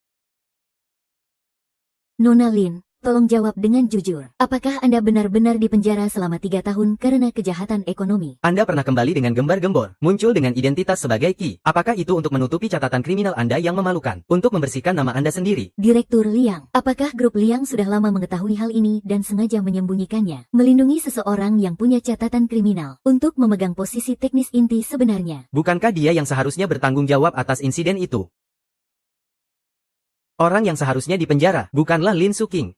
Nona Lin, tolong jawab dengan jujur. Apakah Anda benar-benar di penjara selama 3 tahun karena kejahatan ekonomi? Anda pernah kembali dengan gembar-gembor, muncul dengan identitas sebagai Qi. Apakah itu untuk menutupi catatan kriminal Anda yang memalukan? Untuk membersihkan nama Anda sendiri? Direktur Liang, apakah grup Liang sudah lama mengetahui hal ini dan sengaja menyembunyikannya? Melindungi seseorang yang punya catatan kriminal untuk memegang posisi teknis inti sebenarnya. Bukankah dia yang seharusnya bertanggung jawab atas insiden itu? Orang yang seharusnya dipenjara, bukanlah Lin Suking,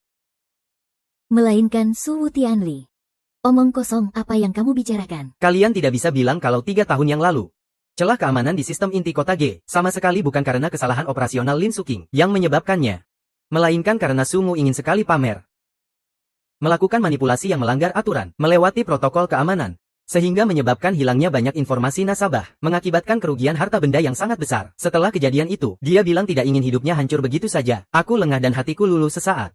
melainkan Su Tianli. Omong kosong, apa yang kamu bicarakan? Kalian tidak bisa bilang kalau 3 tahun yang lalu, celah keamanan di sistem inti kota G, sama sekali bukan karena kesalahan operasional Lin Suking yang menyebabkannya, melainkan karena Sungu ingin sekali pamer, melakukan manipulasi yang melanggar aturan, melewati protokol keamanan, sehingga menyebabkan hilangnya banyak informasi nasabah, mengakibatkan kerugian harta benda yang sangat besar. Setelah kejadian itu, dia bilang tidak ingin hidupnya hancur begitu saja. Aku lengah dan hatiku luluh sesaat.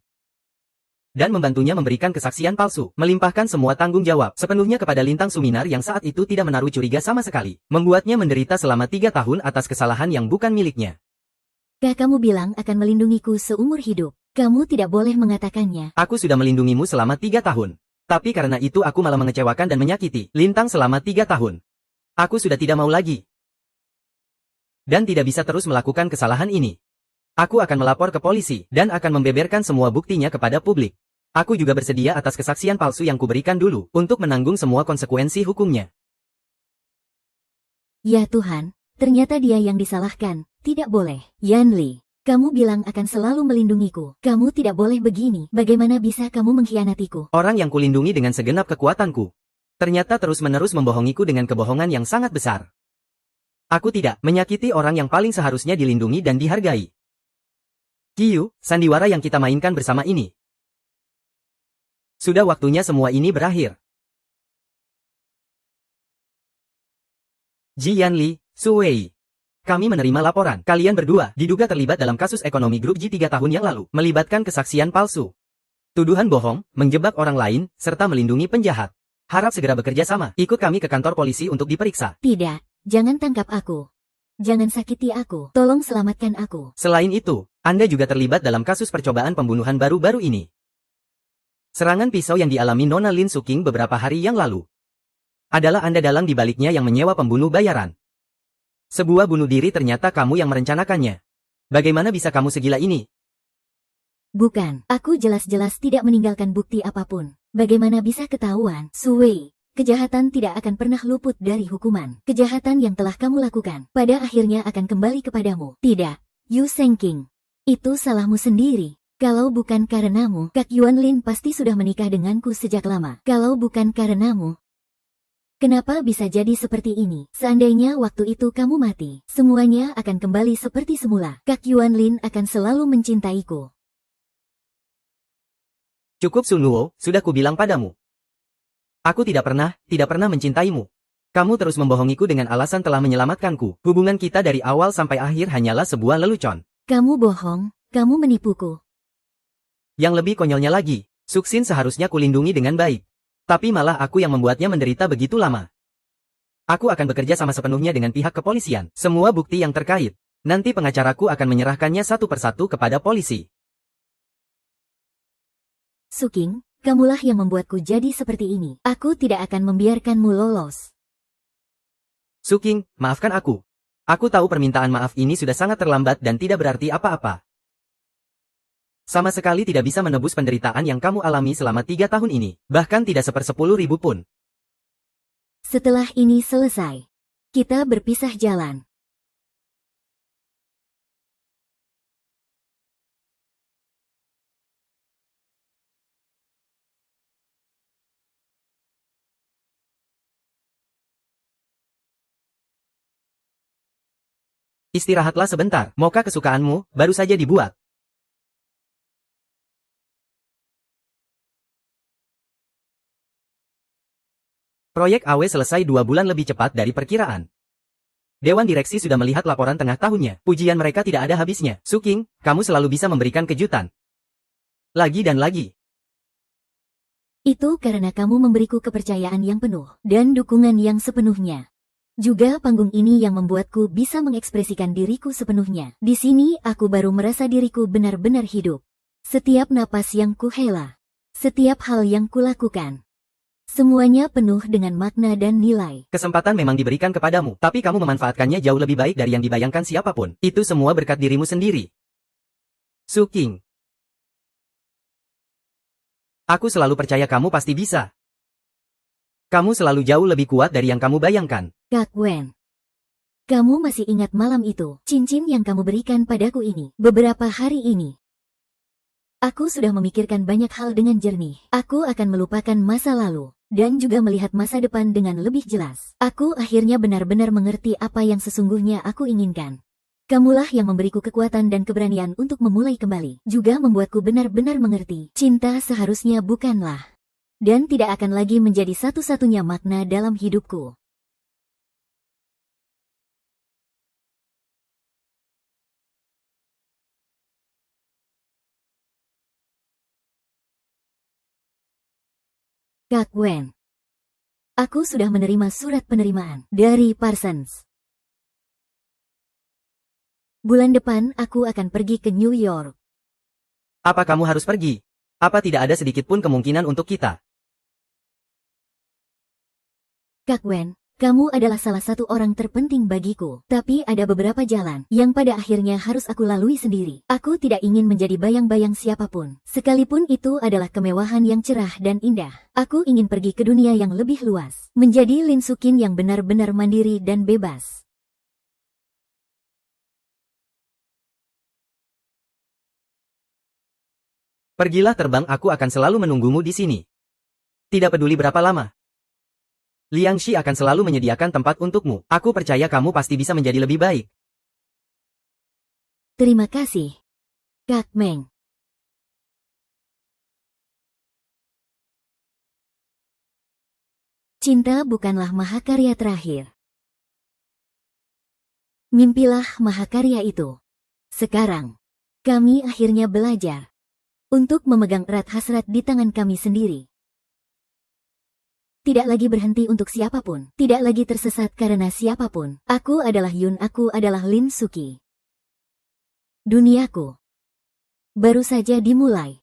Dan membantunya memberikan kesaksian palsu, melimpahkan semua tanggung jawab sepenuhnya kepada Lintang Suminar yang saat itu tidak menaruh curiga sama sekali, membuatnya menderita selama 3 tahun atas kesalahan yang bukan miliknya. Kamu bilang akan melindungiku seumur hidup. Kamu tidak boleh mengatakannya. Aku sudah melindungimu selama 3 tahun. Tapi karena itu aku malah mengecewakan dan menyakiti Lintang selama 3 tahun. Aku sudah tidak mau lagi. Dan tidak bisa terus melakukan kesalahan ini. Aku akan melapor ke polisi dan akan membeberkan semua buktinya kepada publik. Aku juga bersedia atas kesaksian palsu yang kuberikan dulu untuk menanggung semua konsekuensi hukumnya. Ya Tuhan, ternyata dia yang disalahkan. Tidak boleh. Yan Li. Kamu bilang akan selalu melindungiku. Kamu tidak boleh begini. Bagaimana bisa kamu mengkhianatiku? Orang yang kulindungi dengan segenap kekuatanku, ternyata terus-menerus membohongiku dengan kebohongan yang sangat besar. Aku tidak menyakiti orang yang paling seharusnya dilindungi dan dihargai. Kiyu, sandiwara yang kita mainkan bersama ini. Sudah waktunya semua ini berakhir. Ji Yanli, Su Wei. Kami menerima laporan. Kalian berdua diduga terlibat dalam kasus ekonomi grup G 3 tahun yang lalu, melibatkan kesaksian palsu, tuduhan bohong, menjebak orang lain, serta melindungi penjahat. Harap segera bekerja sama. Ikut kami ke kantor polisi untuk diperiksa. Tidak, jangan tangkap aku. Jangan sakiti aku. Tolong selamatkan aku. Selain itu, Anda juga terlibat dalam kasus percobaan pembunuhan baru-baru ini. Serangan pisau yang dialami Nona Lin Suking beberapa hari yang lalu. Adalah Anda dalang di baliknya yang menyewa pembunuh bayaran. Sebuah bunuh diri ternyata kamu yang merencanakannya. Bagaimana bisa kamu segila ini? Bukan, aku jelas-jelas tidak meninggalkan bukti apapun. Bagaimana bisa ketahuan? Su Wei, kejahatan tidak akan pernah luput dari hukuman. Kejahatan yang telah kamu lakukan, pada akhirnya akan kembali kepadamu. Tidak, Yu Sengking. Itu salahmu sendiri. Kalau bukan karenamu, Kak Yuan Lin pasti sudah menikah denganku sejak lama. Kalau bukan karenamu, kenapa bisa jadi seperti ini? Seandainya waktu itu kamu mati, semuanya akan kembali seperti semula. Kak Yuan Lin akan selalu mencintaiku. Cukup Sun Luo, sudah kubilang padamu. Aku tidak pernah mencintaimu. Kamu terus membohongiku dengan alasan telah menyelamatkanku. Hubungan kita dari awal sampai akhir hanyalah sebuah lelucon. Kamu bohong, kamu menipuku. Yang lebih konyolnya lagi, Suksin seharusnya kulindungi dengan baik. Tapi malah aku yang membuatnya menderita begitu lama. Aku akan bekerja sama sepenuhnya dengan pihak kepolisian. Semua bukti yang terkait. Nanti pengacaraku akan menyerahkannya satu persatu kepada polisi. Suking, kamulah yang membuatku jadi seperti ini. Aku tidak akan membiarkanmu lolos. Suking, maafkan aku. Aku tahu permintaan maaf ini sudah sangat terlambat dan tidak berarti apa-apa. Sama sekali tidak bisa menebus penderitaan yang kamu alami selama 3 tahun ini. Bahkan tidak 1/10.000 pun. Setelah ini selesai, kita berpisah jalan. Istirahatlah sebentar. Moka kesukaanmu baru saja dibuat. Proyek AW selesai 2 bulan lebih cepat dari perkiraan. Dewan Direksi sudah melihat laporan tengah tahunnya. Pujian mereka tidak ada habisnya. Suking, kamu selalu bisa memberikan kejutan. Lagi dan lagi. Itu karena kamu memberiku kepercayaan yang penuh dan dukungan yang sepenuhnya. Juga panggung ini yang membuatku bisa mengekspresikan diriku sepenuhnya. Di sini aku baru merasa diriku benar-benar hidup. Setiap napas yang kuhela, setiap hal yang kulakukan, semuanya penuh dengan makna dan nilai. Kesempatan memang diberikan kepadamu, tapi kamu memanfaatkannya jauh lebih baik dari yang dibayangkan siapapun. Itu semua berkat dirimu sendiri. Suking. Aku selalu percaya kamu pasti bisa. Kamu selalu jauh lebih kuat dari yang kamu bayangkan. Kak Wen, kamu masih ingat malam itu, cincin yang kamu berikan padaku ini, beberapa hari ini. Aku sudah memikirkan banyak hal dengan jernih. Aku akan melupakan masa lalu, dan juga melihat masa depan dengan lebih jelas. Aku akhirnya benar-benar mengerti apa yang sesungguhnya aku inginkan. Kamulah yang memberiku kekuatan dan keberanian untuk memulai kembali. Juga membuatku benar-benar mengerti. Cinta seharusnya bukanlah dan tidak akan lagi menjadi satu-satunya makna dalam hidupku. Kak Wen. Aku sudah menerima surat penerimaan dari Parsons. Bulan depan aku akan pergi ke New York. Apa kamu harus pergi? Apa tidak ada sedikit pun kemungkinan untuk kita? Kak Wen, kamu adalah salah satu orang terpenting bagiku. Tapi ada beberapa jalan yang pada akhirnya harus aku lalui sendiri. Aku tidak ingin menjadi bayang-bayang siapapun. Sekalipun itu adalah kemewahan yang cerah dan indah. Aku ingin pergi ke dunia yang lebih luas. Menjadi Lin Sukin yang benar-benar mandiri dan bebas. Pergilah terbang, aku akan selalu menunggumu di sini. Tidak peduli berapa lama. Liang Shi akan selalu menyediakan tempat untukmu. Aku percaya kamu pasti bisa menjadi lebih baik. Terima kasih, Kak Meng. Cinta bukanlah mahakarya terakhir. Mimpilah mahakarya itu. Sekarang, kami akhirnya belajar untuk memegang erat hasrat di tangan kami sendiri. Tidak lagi berhenti untuk siapapun. Tidak lagi tersesat karena siapapun. Aku adalah Yun, aku adalah Lin Suki. Duniaku baru saja dimulai.